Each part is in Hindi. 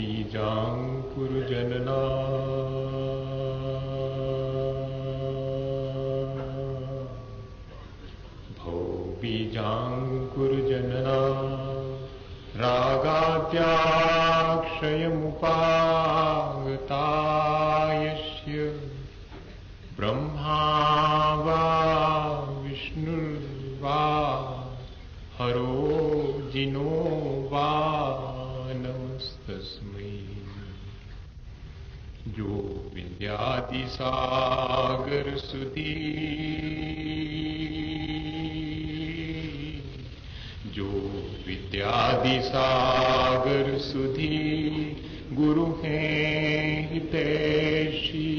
बीजाङ्कुरजनना भौ बीजाङ्कुरजनना रागाद्याक्षयमुपागता यस्य ब्रह्मा वा विष्णुर्वा हरो जिनो वा नमस्तस्मै। जो विद्यादिसागर सुधी जो विद्यादिसागर सुधी गुरु हैं हितैषी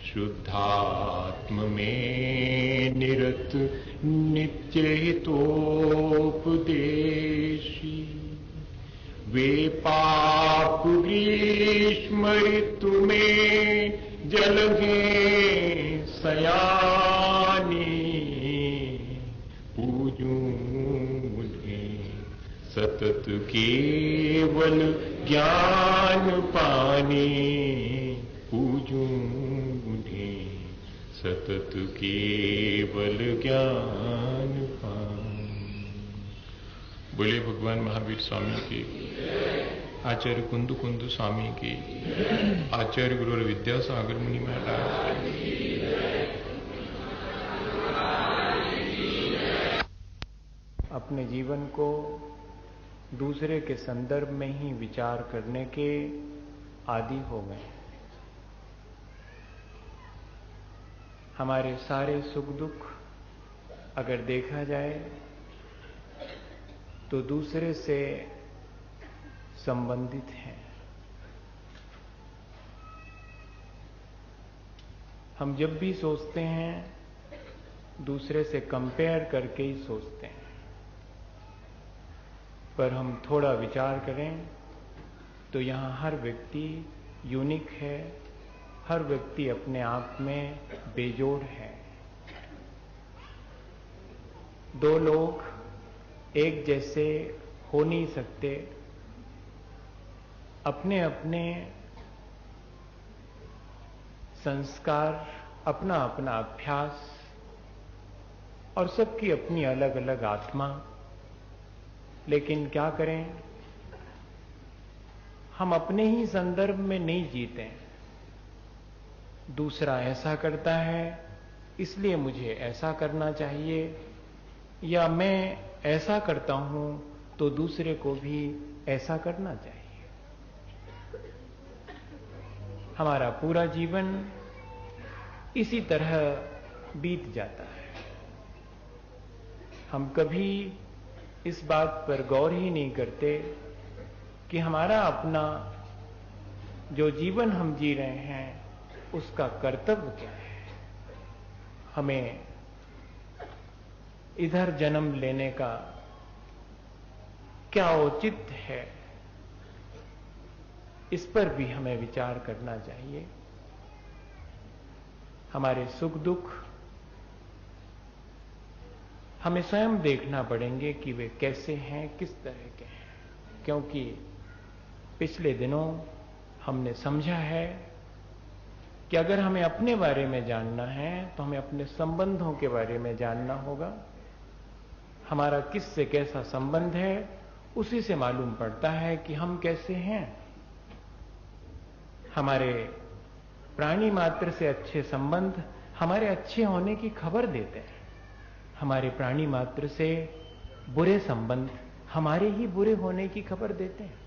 शुद्धात्म में निरत नित्य हितोपदेशी वे पाप ग्रीष्म ऋतु में जलगे सयानी पूजूं उन्हें सतत केवल ज्ञान पाने पूजूं उन्हें सतत केवल ज्ञान पाने। बोले भगवान महावीर स्वामी की, आचार्य कुंदु कुंदु स्वामी की, आचार्य गुरु विद्यासागर मुनि महाराज की। अपने जीवन को दूसरे के संदर्भ में ही विचार करने के आदी हो गए। हमारे सारे सुख दुख अगर देखा जाए तो दूसरे से संबंधित हैं। हम जब भी सोचते हैं दूसरे से कंपेयर करके ही सोचते हैं, पर हम थोड़ा विचार करें तो यहाँ हर व्यक्ति यूनिक है, हर व्यक्ति अपने आप में बेजोड़ है। दो लोग एक जैसे हो नहीं सकते, अपने अपने संस्कार, अपना अपना अभ्यास और सबकी अपनी अलग अलग आत्मा। लेकिन क्या करें, हम अपने ही संदर्भ में नहीं जीते। दूसरा ऐसा करता है इसलिए मुझे ऐसा करना चाहिए, या मैं ऐसा करता हूं तो दूसरे को भी ऐसा करना चाहिए। हमारा पूरा जीवन इसी तरह बीत जाता है। हम कभी इस बात पर गौर ही नहीं करते कि हमारा अपना जो जीवन हम जी रहे हैं उसका कर्तव्य क्या है। हमें इधर जन्म लेने का क्या औचित्य है, इस पर भी हमें विचार करना चाहिए। हमारे सुख दुख हमें स्वयं देखना पड़ेंगे कि वे कैसे हैं, किस तरह के हैं। क्योंकि पिछले दिनों हमने समझा है कि अगर हमें अपने बारे में जानना है तो हमें अपने संबंधों के बारे में जानना होगा। हमारा किससे कैसा संबंध है उसी से मालूम पड़ता है कि हम कैसे हैं। हमारे प्राणी मात्र से अच्छे संबंध हमारे अच्छे होने की खबर देते हैं। हमारे प्राणी मात्र से बुरे संबंध हमारे ही बुरे होने की खबर देते हैं।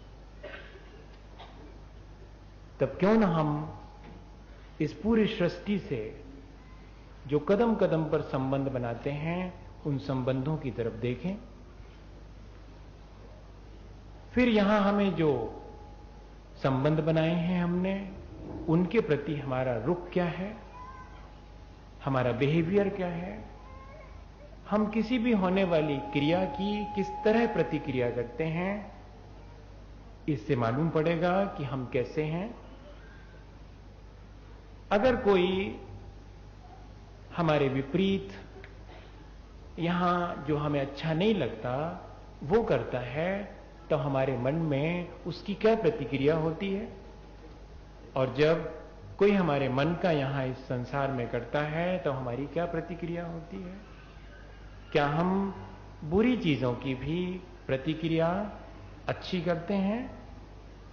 तब क्यों ना हम इस पूरी सृष्टि से जो कदम कदम पर संबंध बनाते हैं उन संबंधों की तरफ देखें। फिर यहां हमें जो संबंध बनाए हैं हमने, उनके प्रति हमारा रुख क्या है, हमारा बिहेवियर क्या है, हम किसी भी होने वाली क्रिया की किस तरह प्रतिक्रिया करते हैं, इससे मालूम पड़ेगा कि हम कैसे हैं। अगर कोई हमारे विपरीत यहां जो हमें अच्छा नहीं लगता वो करता है तो हमारे मन में उसकी क्या प्रतिक्रिया होती है। और जब कोई हमारे मन का यहां इस संसार में करता है तो हमारी क्या प्रतिक्रिया होती है। क्या हम बुरी चीजों की भी प्रतिक्रिया अच्छी करते हैं,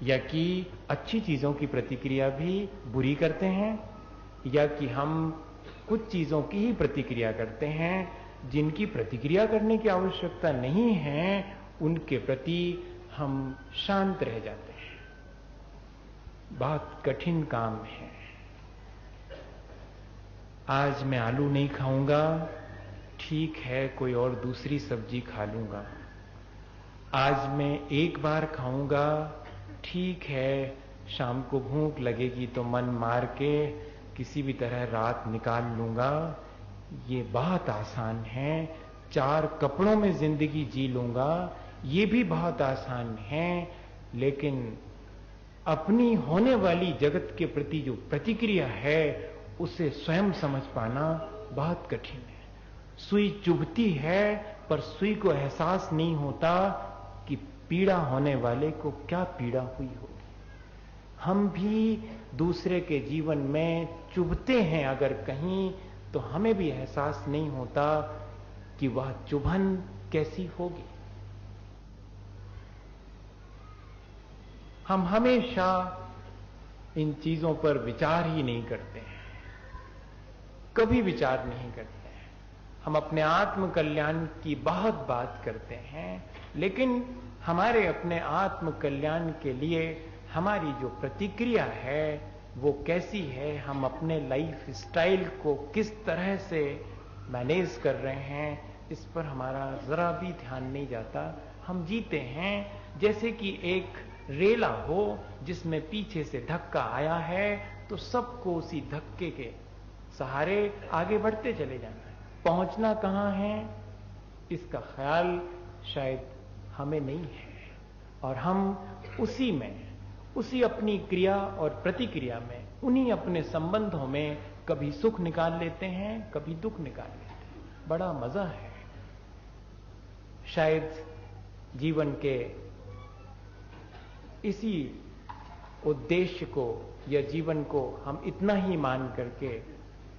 या कि अच्छी चीजों की प्रतिक्रिया भी बुरी करते हैं, या कि हम कुछ चीजों की ही प्रतिक्रिया करते हैं जिनकी प्रतिक्रिया करने की आवश्यकता नहीं है, उनके प्रति हम शांत रह जाते हैं। बहुत कठिन काम है। आज मैं आलू नहीं खाऊंगा, ठीक है, कोई और दूसरी सब्जी खा लूंगा। आज मैं एक बार खाऊंगा, ठीक है, शाम को भूख लगेगी तो मन मार के किसी भी तरह रात निकाल लूंगा। ये बहुत आसान है। 4 कपड़ों में जिंदगी जी लूंगा, ये भी बहुत आसान है। लेकिन अपनी होने वाली जगत के प्रति जो प्रतिक्रिया है उसे स्वयं समझ पाना बहुत कठिन है। सुई चुभती है पर सुई को एहसास नहीं होता कि पीड़ा होने वाले को क्या पीड़ा हुई होगी। हम भी दूसरे के जीवन में चुभते हैं अगर कहीं, तो हमें भी एहसास नहीं होता कि वह चुभन कैसी होगी। हम हमेशा इन चीजों पर विचार ही नहीं करते हैं, कभी विचार नहीं करते हैं। हम अपने आत्म कल्याण की बहुत बात करते हैं, लेकिन हमारे अपने आत्म कल्याण के लिए हमारी जो प्रतिक्रिया है वो कैसी है, हम अपने लाइफ स्टाइल को किस तरह से मैनेज कर रहे हैं, इस पर हमारा जरा भी ध्यान नहीं जाता। हम जीते हैं जैसे कि एक रेला हो जिसमें पीछे से धक्का आया है तो सबको उसी धक्के के सहारे आगे बढ़ते चले जाना है। पहुंचना कहां है इसका ख्याल शायद हमें नहीं है, और हम उसी अपनी क्रिया और प्रतिक्रिया में, उन्हीं अपने संबंधों में कभी सुख निकाल लेते हैं, कभी दुख निकाल लेते हैं। बड़ा मजा है। शायद जीवन के इसी उद्देश्य को या जीवन को हम इतना ही मान करके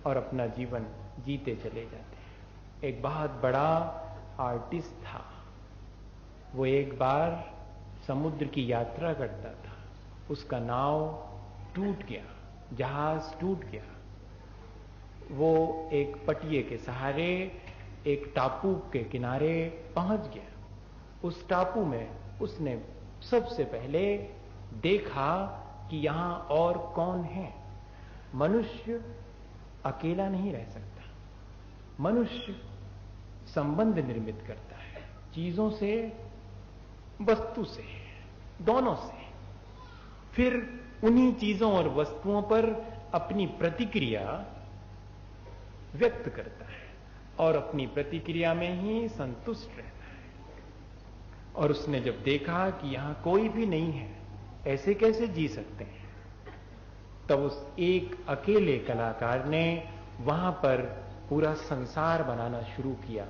और अपना जीवन जीते चले जाते हैं। एक बहुत बड़ा आर्टिस्ट था, वो एक बार समुद्र की यात्रा करता था। उसका नाव टूट गया, जहाज टूट गया। वो एक पटिये के सहारे एक टापू के किनारे पहुंच गया। उस टापू में उसने सबसे पहले देखा कि यहां और कौन है। मनुष्य अकेला नहीं रह सकता। मनुष्य संबंध निर्मित करता है, चीजों से, वस्तु से, दोनों से। फिर उन्हीं चीजों और वस्तुओं पर अपनी प्रतिक्रिया व्यक्त करता है और अपनी प्रतिक्रिया में ही संतुष्ट रहता है। और उसने जब देखा कि यहां कोई भी नहीं है, ऐसे कैसे जी सकते हैं, तब उस एक अकेले कलाकार ने वहां पर पूरा संसार बनाना शुरू किया,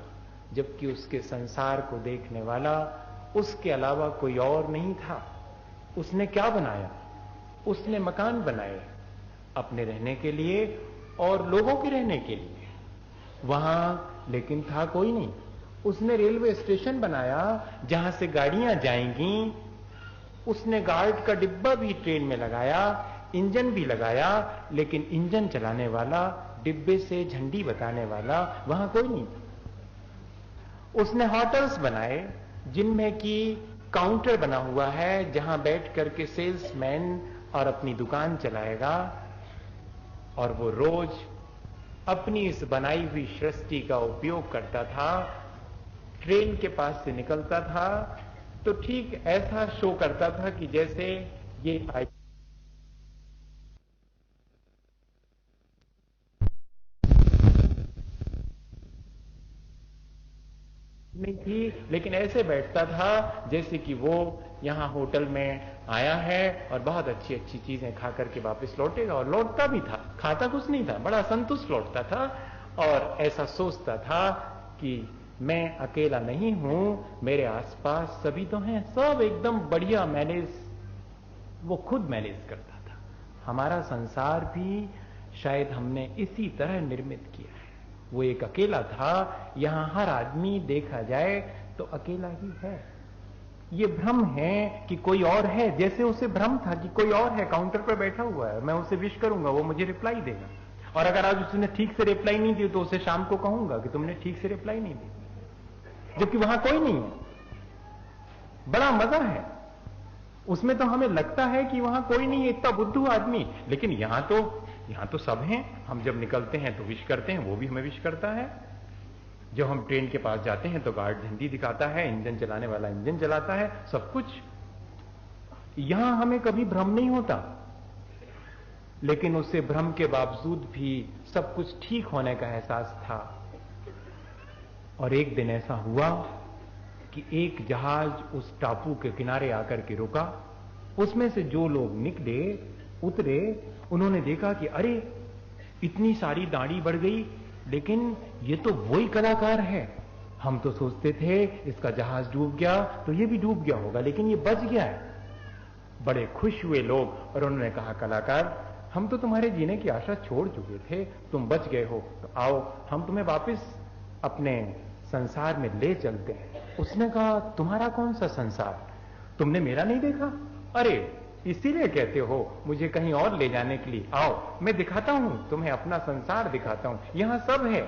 जबकि उसके संसार को देखने वाला उसके अलावा कोई और नहीं था। उसने क्या बनाया? उसने मकान बनाए अपने रहने के लिए और लोगों के रहने के लिए। वहां लेकिन था कोई नहीं। उसने रेलवे स्टेशन बनाया जहां से गाड़ियां जाएंगी। उसने गार्ड का डिब्बा भी ट्रेन में लगाया, इंजन भी लगाया, लेकिन इंजन चलाने वाला, डिब्बे से झंडी बताने वाला वहां कोई नहीं था। उसने होटल्स बनाए जिनमें कि काउंटर बना हुआ है जहां बैठ करके सेल्समैन और अपनी दुकान चलाएगा, और वो रोज अपनी इस बनाई हुई सृष्टि का उपयोग करता था। ट्रेन के पास से निकलता था तो ठीक ऐसा शो करता था कि जैसे ये नहीं थी, लेकिन ऐसे बैठता था जैसे कि वो यहां होटल में आया है और बहुत अच्छी अच्छी चीजें खा करके वापस लौटेगा। और लौटता भी था, खाता कुछ नहीं था, बड़ा संतुष्ट लौटता था और ऐसा सोचता था कि मैं अकेला नहीं हूं, मेरे आसपास सभी तो हैं, सब एकदम बढ़िया मैनेज, वो खुद मैनेज करता था। हमारा संसार भी शायद हमने इसी तरह निर्मित किया है। वो एक अकेला था, यहां हर आदमी देखा जाए तो अकेला ही है। ये भ्रम है कि कोई और है, जैसे उसे भ्रम था कि कोई और है, काउंटर पर बैठा हुआ है, मैं उसे विश करूंगा, वो मुझे रिप्लाई देगा, और अगर आज उसने ठीक से रिप्लाई नहीं दी तो उसे शाम को कहूंगा कि तुमने ठीक से रिप्लाई नहीं दी, जबकि वहां कोई नहीं है। बड़ा मजा है उसमें, तो हमें लगता है कि वहां कोई नहीं है, इतना बुद्धू आदमी, लेकिन यहां तो सब हैं। हम जब निकलते हैं तो विश करते हैं, वो भी हमें विश करता है। जब हम ट्रेन के पास जाते हैं तो गार्ड झंडी दिखाता है, इंजन चलाने वाला इंजन चलाता है, सब कुछ। यहां हमें कभी भ्रम नहीं होता, लेकिन उससे भ्रम के बावजूद भी सब कुछ ठीक होने का एहसास था। और एक दिन ऐसा हुआ कि एक जहाज उस टापू के किनारे आकर के रुका। उसमें से जो लोग निकले, उतरे, उन्होंने देखा कि अरे इतनी सारी दाढ़ी बढ़ गई, लेकिन ये तो वही कलाकार है। हम तो सोचते थे इसका जहाज डूब गया तो ये भी डूब गया होगा, लेकिन ये बच गया है। बड़े खुश हुए लोग और उन्होंने कहा, कलाकार, हम तो तुम्हारे जीने की आशा छोड़ चुके थे, तुम बच गए हो, तो आओ हम तुम्हें वापस अपने संसार में ले चलते हैं। उसने कहा, तुम्हारा कौन सा संसार, तुमने मेरा नहीं देखा? अरे इसीलिए कहते हो मुझे कहीं और ले जाने के लिए, आओ मैं दिखाता हूं तुम्हें, अपना संसार दिखाता हूं। यहां सब है,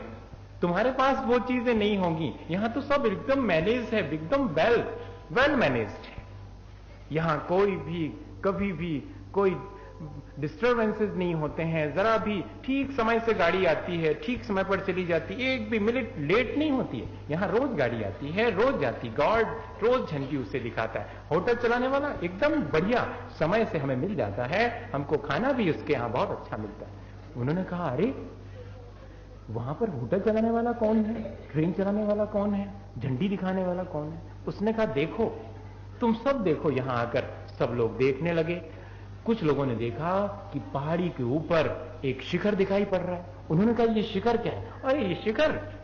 तुम्हारे पास वो चीजें नहीं होंगी, यहां तो सब एकदम मैनेज है, एकदम वेल मैनेज्ड है। यहां कोई भी कभी भी कोई डिस्टर्बेंसेस नहीं होते हैं, जरा भी ठीक समय से गाड़ी आती है, ठीक समय पर चली जाती है, एक भी मिनट लेट नहीं होती है। यहां रोज गाड़ी आती है, रोज जाती, गार्ड रोज झंडी उसे दिखाता है। होटल चलाने वाला एकदम बढ़िया समय से हमें मिल जाता है, हमको खाना भी उसके यहां बहुत अच्छा मिलता है। उन्होंने कहा, अरे वहां पर होटल चलाने वाला कौन है, ट्रेन चलाने वाला कौन है, झंडी दिखाने वाला कौन है? उसने कहा, देखो तुम सब देखो। यहां आकर सब लोग देखने लगे। कुछ लोगों ने देखा कि पहाड़ी के ऊपर एक शिखर दिखाई पड़ रहा है। उन्होंने कहा, ये शिखर क्या है? अरे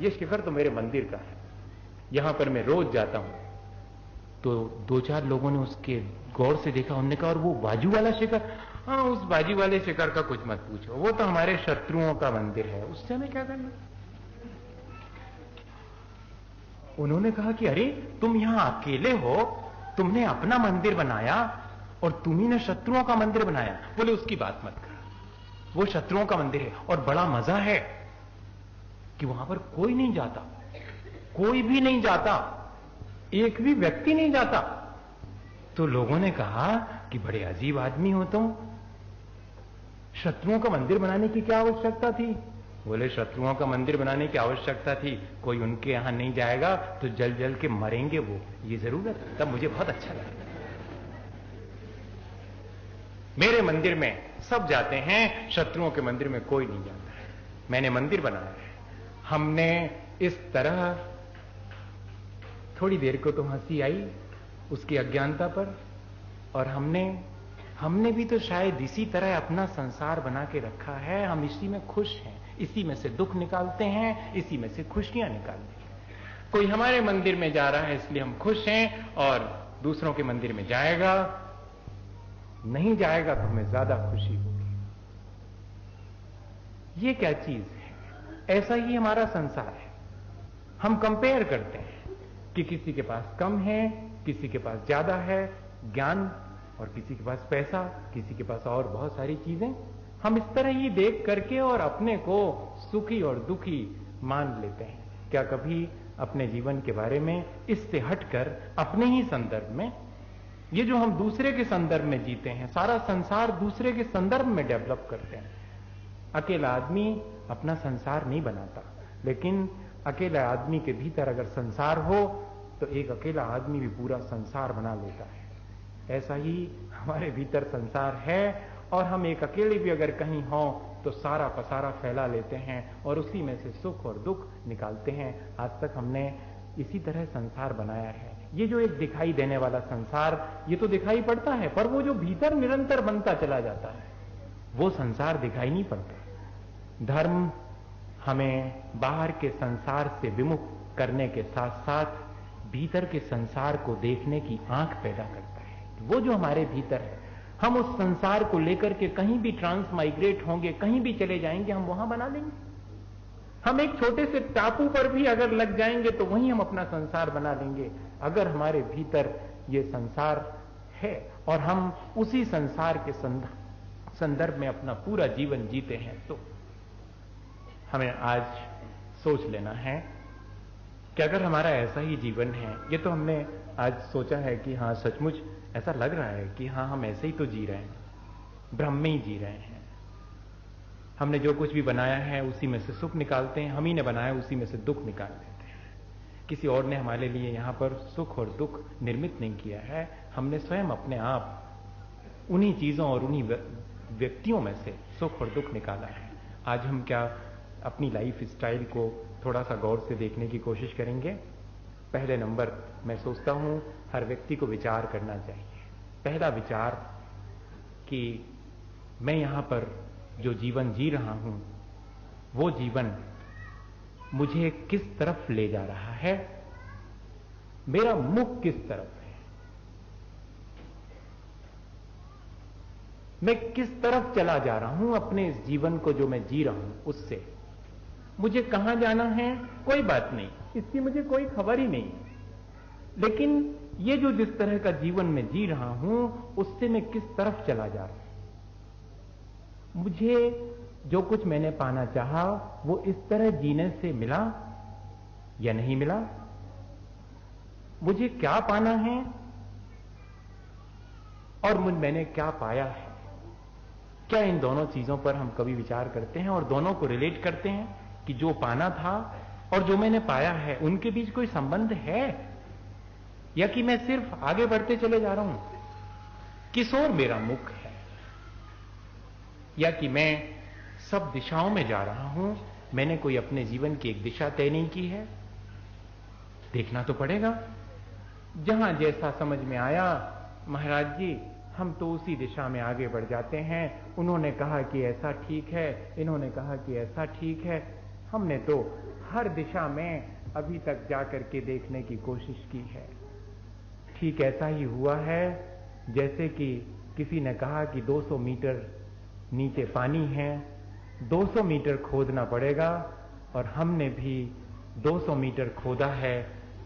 ये शिखर तो मेरे मंदिर का है, यहां पर मैं रोज जाता हूं। तो दो चार लोगों ने उसके गौर से देखा, उन्होंने कहा, और वो बाजू वाला शिखर? हाँ, उस बाजू वाले शिखर का कुछ मत पूछो, वो तो हमारे शत्रुओं का मंदिर है, उससे हमें क्या करना। उन्होंने कहा कि अरे तुम यहां अकेले हो, तुमने अपना मंदिर बनाया और तुम्ही ने शत्रुओं का मंदिर बनाया। बोले उसकी बात मत कर, वो शत्रुओं का मंदिर है, और बड़ा मजा है कि वहां पर कोई नहीं जाता, कोई भी नहीं जाता, एक भी व्यक्ति नहीं जाता। तो लोगों ने कहा कि बड़े अजीब आदमी हो तुम, शत्रुओं का मंदिर बनाने की क्या आवश्यकता थी? बोले शत्रुओं का मंदिर बनाने की आवश्यकता थी, कोई उनके यहां नहीं जाएगा तो जल जल के मरेंगे वो, ये जरूरत। तब मुझे बहुत अच्छा लगा। मेरे मंदिर में सब जाते हैं, शत्रुओं के मंदिर में कोई नहीं जाता है। मैंने मंदिर बनाया है। हमने इस तरह, थोड़ी देर को तो हंसी आई उसकी अज्ञानता पर, और हमने भी तो शायद इसी तरह अपना संसार बना के रखा है। हम इसी में खुश हैं, इसी में से दुख निकालते हैं, इसी में से खुशियां निकालते हैं। कोई हमारे मंदिर में जा रहा है इसलिए हम खुश हैं, और दूसरों के मंदिर में जाएगा, नहीं जाएगा तो हमें ज्यादा खुशी होगी। ये क्या चीज है? ऐसा ही हमारा संसार है। हम कंपेयर करते हैं कि किसी के पास कम है, किसी के पास ज्यादा है ज्ञान, और किसी के पास पैसा, किसी के पास और बहुत सारी चीजें। हम इस तरह ही देख करके और अपने को सुखी और दुखी मान लेते हैं। क्या कभी अपने जीवन के बारे में इससे हटकर अपने ही संदर्भ में, ये जो हम दूसरे के संदर्भ में जीते हैं, सारा संसार दूसरे के संदर्भ में डेवलप करते हैं। अकेला आदमी अपना संसार नहीं बनाता, लेकिन अकेला आदमी के भीतर अगर संसार हो तो एक अकेला आदमी भी पूरा संसार बना लेता है। ऐसा ही हमारे भीतर संसार है, और हम एक अकेले भी अगर कहीं हो तो सारा पसारा फैला लेते हैं और उसी में से सुख और दुख निकालते हैं। आज तक हमने इसी तरह संसार बनाया है। ये जो एक दिखाई देने वाला संसार, ये तो दिखाई पड़ता है, पर वो जो भीतर निरंतर बनता चला जाता है वो संसार दिखाई नहीं पड़ता। धर्म हमें बाहर के संसार से विमुख करने के साथ साथ भीतर के संसार को देखने की आंख पैदा करता है। वो जो हमारे भीतर है, हम उस संसार को लेकर के कहीं भी ट्रांस माइग्रेट होंगे, कहीं भी चले जाएंगे, हम वहां बना लेंगे। हम एक छोटे से टापू पर भी अगर लग जाएंगे तो वहीं हम अपना संसार बना लेंगे। अगर हमारे भीतर ये संसार है और हम उसी संसार के संदर्भ में अपना पूरा जीवन जीते हैं, तो हमें आज सोच लेना है कि अगर हमारा ऐसा ही जीवन है, ये तो हमने आज सोचा है कि हाँ सचमुच ऐसा लग रहा है कि हाँ हम ऐसे ही तो जी रहे हैं, ब्रह्म में ही जी रहे हैं। हमने जो कुछ भी बनाया है उसी में से सुख निकालते हैं, हम ही ने बनाया उसी में से दुख निकाल देते हैं। किसी और ने हमारे लिए यहाँ पर सुख और दुख निर्मित नहीं किया है, हमने स्वयं अपने आप उन्हीं चीजों और उन्हीं व्यक्तियों में से सुख और दुख निकाला है। आज हम क्या अपनी लाइफ स्टाइल को थोड़ा सा गौर से देखने की कोशिश करेंगे। पहले नंबर मैं सोचता हूं हर व्यक्ति को विचार करना चाहिए। पहला विचार कि मैं यहां पर जो जीवन जी रहा हूं, वो जीवन मुझे किस तरफ ले जा रहा है, मेरा मुख किस तरफ है, मैं किस तरफ चला जा रहा हूं अपने इस जीवन को जो मैं जी रहा हूं उससे। मुझे कहां जाना है कोई बात नहीं, इसकी मुझे कोई खबर ही नहीं, लेकिन ये जो जिस तरह का जीवन मैं जी रहा हूं उससे मैं किस तरफ चला जा रहा हूं। मुझे जो कुछ मैंने पाना चाहा वो इस तरह जीने से मिला या नहीं मिला, मुझे क्या पाना है और मैंने क्या पाया है। क्या इन दोनों चीजों पर हम कभी विचार करते हैं और दोनों को रिलेट करते हैं कि जो पाना था और जो मैंने पाया है उनके बीच कोई संबंध है, या कि मैं सिर्फ आगे बढ़ते चले जा रहा हूं, किस ओर मेरा मुख है, या कि मैं सब दिशाओं में जा रहा हूं। मैंने कोई अपने जीवन की एक दिशा तय नहीं की है। देखना तो पड़ेगा, जहां जैसा समझ में आया महाराज जी हम तो उसी दिशा में आगे बढ़ जाते हैं। उन्होंने कहा कि ऐसा ठीक है, इन्होंने कहा कि ऐसा ठीक है, हमने तो हर दिशा में अभी तक जाकर के देखने की कोशिश की है। ठीक ऐसा ही हुआ है जैसे कि किसी ने कहा कि 200 मीटर नीचे पानी है, 200 मीटर खोदना पड़ेगा, और हमने भी 200 मीटर खोदा है,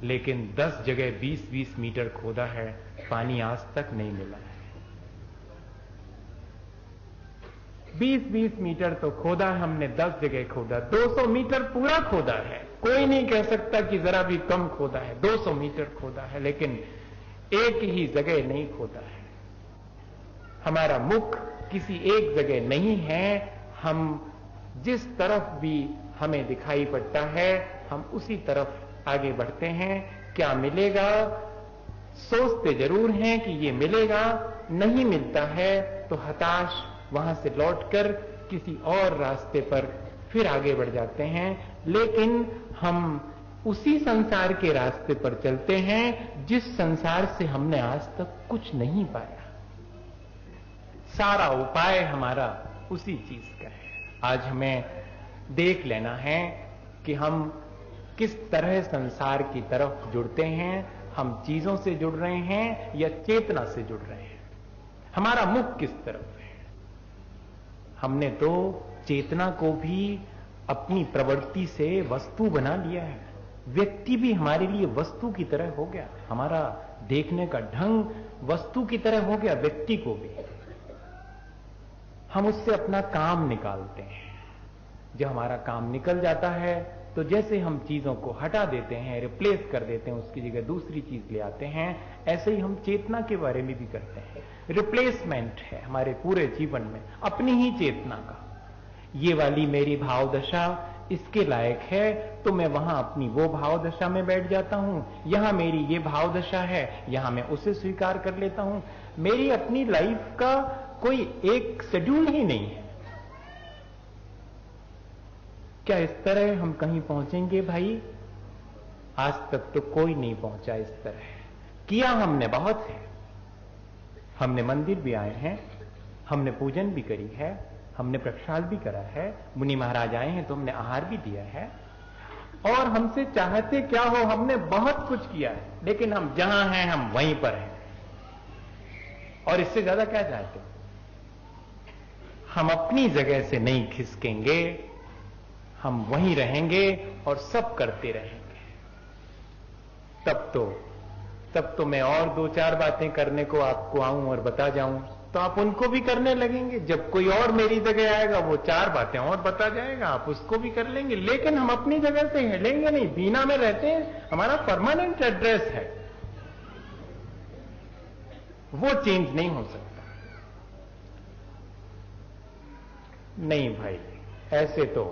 लेकिन 10 जगह 20-20 मीटर खोदा है, पानी आज तक नहीं मिला है। 20-20 मीटर तो खोदा हमने, 10 जगह खोदा, 200 मीटर पूरा खोदा है। कोई नहीं कह सकता कि जरा भी कम खोदा है, 200 मीटर खोदा है, लेकिन एक ही जगह नहीं खोदा है। हमारा मुख किसी एक जगह नहीं है। हम जिस तरफ भी हमें दिखाई पड़ता है हम उसी तरफ आगे बढ़ते हैं। क्या मिलेगा सोचते जरूर हैं कि ये मिलेगा, नहीं मिलता है तो हताश वहां से लौटकर किसी और रास्ते पर फिर आगे बढ़ जाते हैं। लेकिन हम उसी संसार के रास्ते पर चलते हैं जिस संसार से हमने आज तक कुछ नहीं पाया। सारा उपाय हमारा उसी चीज का है। आज हमें देख लेना है कि हम किस तरह संसार की तरफ जुड़ते हैं। हम चीजों से जुड़ रहे हैं या चेतना से जुड़ रहे हैं, हमारा मुख किस तरफ है। हमने तो चेतना को भी अपनी प्रवृत्ति से वस्तु बना लिया है। व्यक्ति भी हमारे लिए वस्तु की तरह हो गया, हमारा देखने का ढंग वस्तु की तरह हो गया। व्यक्ति को भी हम उससे अपना काम निकालते हैं। जब हमारा काम निकल जाता है तो जैसे हम चीजों को हटा देते हैं, रिप्लेस कर देते हैं, उसकी जगह दूसरी चीज ले आते हैं, ऐसे ही हम चेतना के बारे में भी करते हैं। रिप्लेसमेंट है हमारे पूरे जीवन में अपनी ही चेतना का। ये वाली मेरी भाव दशा इसके लायक है तो मैं वहां अपनी वो भाव दशा में बैठ जाता हूं। यहां मेरी ये भाव दशा है, यहां मैं उसे स्वीकार कर लेता हूं। मेरी अपनी लाइफ का कोई एक शेड्यूल ही नहीं है। क्या इस तरह हम कहीं पहुंचेंगे भाई? आज तक तो कोई नहीं पहुंचा इस तरह। किया हमने बहुत है, हमने मंदिर भी आए हैं, हमने पूजन भी करी है, हमने प्रक्षाल भी करा है, मुनि महाराज आए हैं तो हमने आहार भी दिया है, और हमसे चाहते क्या हो, हमने बहुत कुछ किया है, लेकिन हम जहां हैं हम वहीं पर हैं। और इससे ज्यादा क्या चाहते हैं? हम अपनी जगह से नहीं खिसकेंगे, हम वहीं रहेंगे और सब करते रहेंगे। तब तो मैं और 2-4 बातें करने को आपको आऊं और बता जाऊं, तो आप उनको भी करने लगेंगे। जब कोई और मेरी जगह आएगा, वो 4 बातें और बता जाएगा, आप उसको भी कर लेंगे। लेकिन हम अपनी जगह से हिलेंगे नहीं। बीना में रहते हैं, हमारा परमानेंट एड्रेस है, वो चेंज नहीं हो सकता। नहीं भाई, ऐसे तो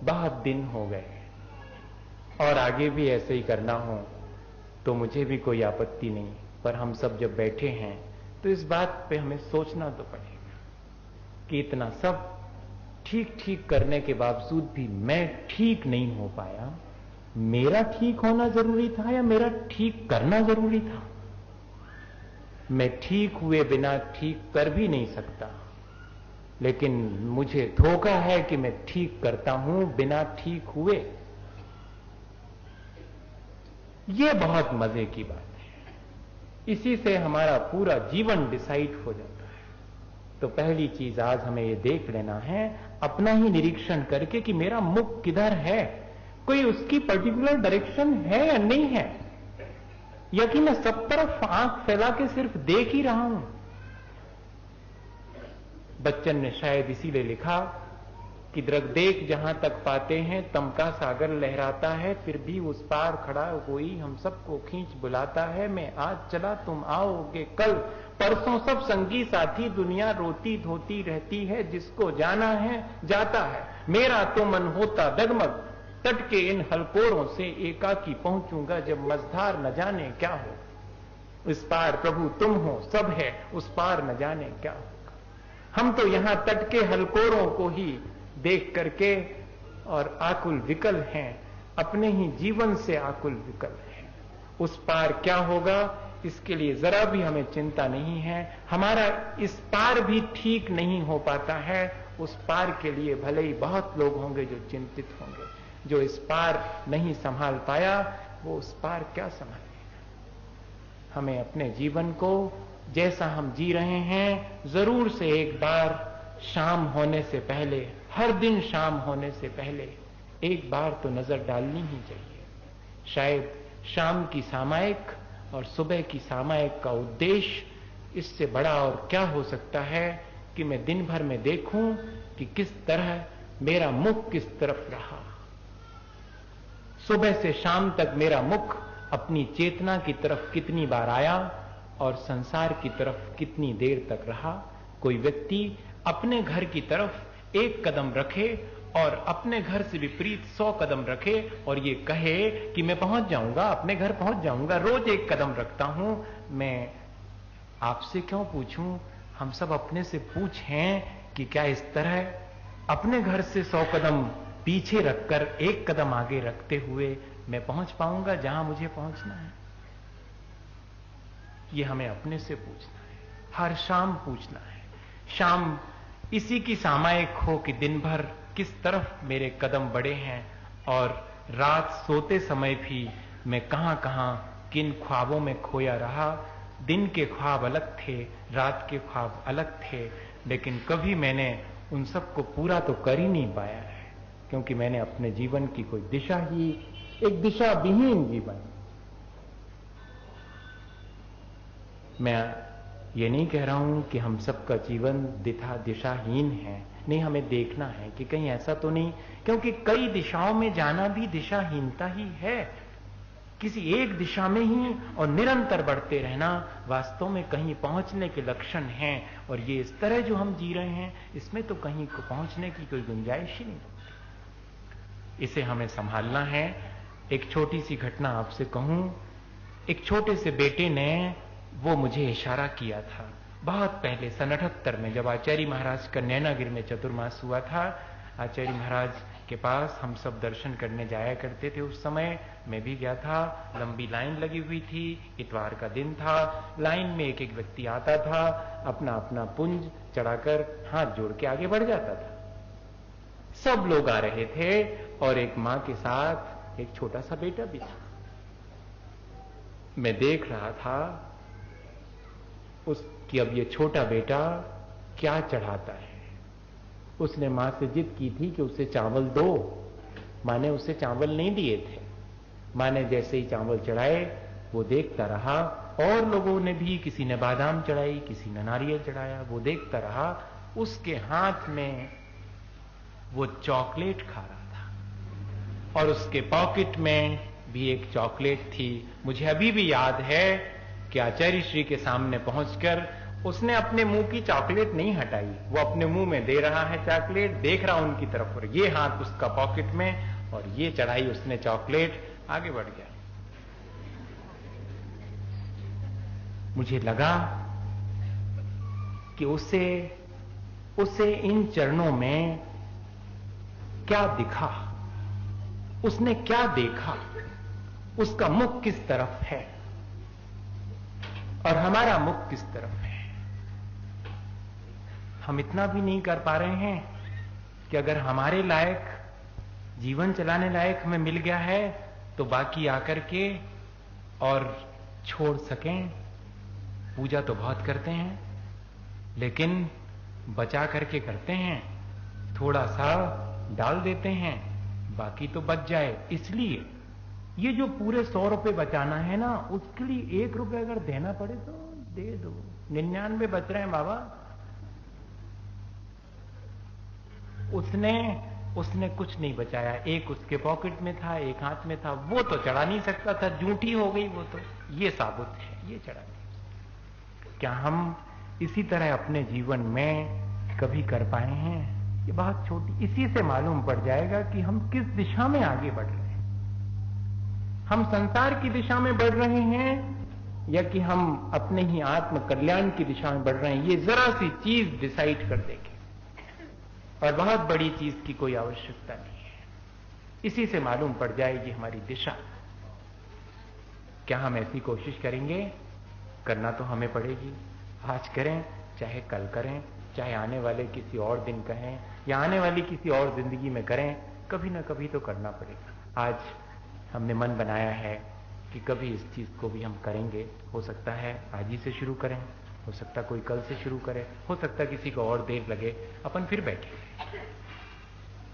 बहुत दिन हो गए और आगे भी ऐसे ही करना हो तो मुझे भी कोई आपत्ति नहीं। पर हम सब जब बैठे हैं तो इस बात पे हमें सोचना तो पड़ेगा कि इतना सब ठीक ठीक करने के बावजूद भी मैं ठीक नहीं हो पाया। मेरा ठीक होना जरूरी था या मेरा ठीक करना जरूरी था? मैं ठीक हुए बिना ठीक कर भी नहीं सकता, लेकिन मुझे धोखा है कि मैं ठीक करता हूं बिना ठीक हुए। यह बहुत मजे की बात है। इसी से हमारा पूरा जीवन डिसाइड हो जाता है। तो पहली चीज आज हमें यह देख लेना है, अपना ही निरीक्षण करके, कि मेरा मुख किधर है, कोई उसकी पर्टिकुलर डायरेक्शन है या नहीं है, या कि मैं सब तरफ आंख फैला के सिर्फ देख ही रहा हूं। बच्चन ने शायद इसीलिए लिखा कि देख जहां तक पाते हैं तम का सागर लहराता है, फिर भी उस पार खड़ा कोई हम सबको खींच बुलाता है। मैं आज चला तुम आओगे कल, परसों सब संगी साथी, दुनिया रोती धोती रहती है, जिसको जाना है जाता है। मेरा तो मन होता डगमग, तट के इन हलकोरों से एकाकी पहुंचूंगा, जब मझधार न जाने क्या हो। इस पार प्रभु तुम हो, सब है उस पार न जाने क्या हो। हम तो यहां तट के हलकोरों को ही देख करके और आकुल विकल हैं, अपने ही जीवन से आकुल विकल हैं। उस पार क्या होगा इसके लिए जरा भी हमें चिंता नहीं है। हमारा इस पार भी ठीक नहीं हो पाता है, उस पार के लिए भले ही बहुत लोग होंगे जो चिंतित होंगे। जो इस पार नहीं संभाल पाया वो उस पार क्या संभालेगा। हमें अपने जीवन को जैसा हम जी रहे हैं, जरूर से एक बार शाम होने से पहले, हर दिन शाम होने से पहले एक बार तो नजर डालनी ही चाहिए। शायद शाम की सामायिक और सुबह की सामायिक का उद्देश्य इससे बड़ा और क्या हो सकता है कि मैं दिन भर में देखूं कि किस तरह मेरा मुख किस तरफ रहा। सुबह से शाम तक मेरा मुख अपनी चेतना की तरफ कितनी बार आया और संसार की तरफ कितनी देर तक रहा। कोई व्यक्ति अपने घर की तरफ 1 कदम रखे और अपने घर से विपरीत 100 कदम रखे और ये कहे कि मैं पहुंच जाऊंगा, अपने घर पहुंच जाऊंगा, रोज 1 कदम रखता हूं। मैं आपसे क्यों पूछूं, हम सब अपने से पूछें कि क्या इस तरह अपने घर से 100 कदम पीछे रखकर 1 कदम आगे रखते हुए मैं पहुंच पाऊंगा जहां मुझे पहुंचना है? ये हमें अपने से पूछना है, हर शाम पूछना है। शाम इसी की सामायिक हो कि दिन भर किस तरफ मेरे कदम बढ़े हैं और रात सोते समय भी मैं कहां कहां किन ख्वाबों में खोया रहा। दिन के ख्वाब अलग थे, रात के ख्वाब अलग थे, लेकिन कभी मैंने उन सब को पूरा तो कर ही नहीं पाया है, क्योंकि मैंने अपने जीवन की कोई दिशा ही, एक दिशा विहीन जीवन। मैं ये नहीं कह रहा हूं कि हम सबका जीवन दिशाहीन है, नहीं, हमें देखना है कि कहीं ऐसा तो नहीं, क्योंकि कई दिशाओं में जाना भी दिशाहीनता ही है। किसी एक दिशा में ही और निरंतर बढ़ते रहना वास्तव में कहीं पहुंचने के लक्षण हैं। और ये इस तरह जो हम जी रहे हैं, इसमें तो कहीं को पहुंचने की कोई गुंजाइश ही नहीं होती। इसे हमें संभालना है। एक छोटी सी घटना आपसे कहूं, एक छोटे से बेटे ने वो मुझे इशारा किया था बहुत पहले, सन 78 में, जब आचार्य महाराज का नैनागिरी में चतुर्मास हुआ था। आचार्य महाराज के पास हम सब दर्शन करने जाया करते थे। उस समय मैं भी गया था। लंबी लाइन लगी हुई थी, इतवार का दिन था। लाइन में एक एक व्यक्ति आता था, अपना अपना पुंज चढ़ाकर हाथ जोड़ के आगे बढ़ जाता था। सब लोग आ रहे थे और एक मां के साथ एक छोटा सा बेटा भी था। मैं देख रहा था उसकी अब ये छोटा बेटा क्या चढ़ाता है। उसने मां से जिद की थी कि उसे चावल दो। मां ने उसे चावल नहीं दिए थे। मां ने जैसे ही चावल चढ़ाए वो देखता रहा, और लोगों ने भी, किसी ने बादाम चढ़ाई, किसी ने नारियल चढ़ाया, वो देखता रहा। उसके हाथ में वो चॉकलेट खा रहा था और उसके पॉकेट में भी एक चॉकलेट थी। मुझे अभी भी याद है कि आचार्य श्री के सामने पहुंचकर उसने अपने मुंह की चॉकलेट नहीं हटाई, वो अपने मुंह में दे रहा है चॉकलेट, देख रहा उनकी तरफ, और ये हाथ उसका पॉकेट में और ये चढ़ाई उसने चॉकलेट, आगे बढ़ गया। मुझे लगा कि उसे इन चरणों में क्या दिखा, उसने क्या देखा, उसका मुख किस तरफ है और हमारा मुख किस तरफ है। हम इतना भी नहीं कर पा रहे हैं कि अगर हमारे लायक, जीवन चलाने लायक हमें मिल गया है तो बाकी आकर के और छोड़ सकें। पूजा तो बहुत करते हैं लेकिन बचा करके करते हैं, थोड़ा सा डाल देते हैं, बाकी तो बच जाए। इसलिए ये जो पूरे 100 रुपए बचाना है ना, उसके लिए 1 रुपए अगर देना पड़े तो दे दो। 99 बच रहे हैं बाबा। उसने कुछ नहीं बचाया। एक उसके पॉकेट में था, एक हाथ में था, वो तो चढ़ा नहीं सकता था, झूठी हो गई वो तो। ये साबुत है, ये चढ़ा नहीं। क्या हम इसी तरह अपने जीवन में कभी कर पाए हैं? ये बहुत छोटी, इसी से मालूम पड़ जाएगा कि हम किस दिशा में आगे बढ़ रहे हैं। हम संसार की दिशा में बढ़ रहे हैं या कि हम अपने ही आत्म कल्याण की दिशा में बढ़ रहे हैं। ये जरा सी चीज डिसाइड कर देंगे और बहुत बड़ी चीज की कोई आवश्यकता नहीं है। इसी से मालूम पड़ जाएगी हमारी दिशा। क्या हम ऐसी कोशिश करेंगे? करना तो हमें पड़ेगी। आज करें, चाहे कल करें, चाहे आने वाले किसी और दिन कहें या आने वाली किसी और जिंदगी में करें, कभी ना कभी तो करना पड़ेगा। आज हमने मन बनाया है कि कभी इस चीज को भी हम करेंगे। हो सकता है आज ही से शुरू करें, हो सकता कोई कल से शुरू करे, हो सकता किसी को और देर लगे। अपन फिर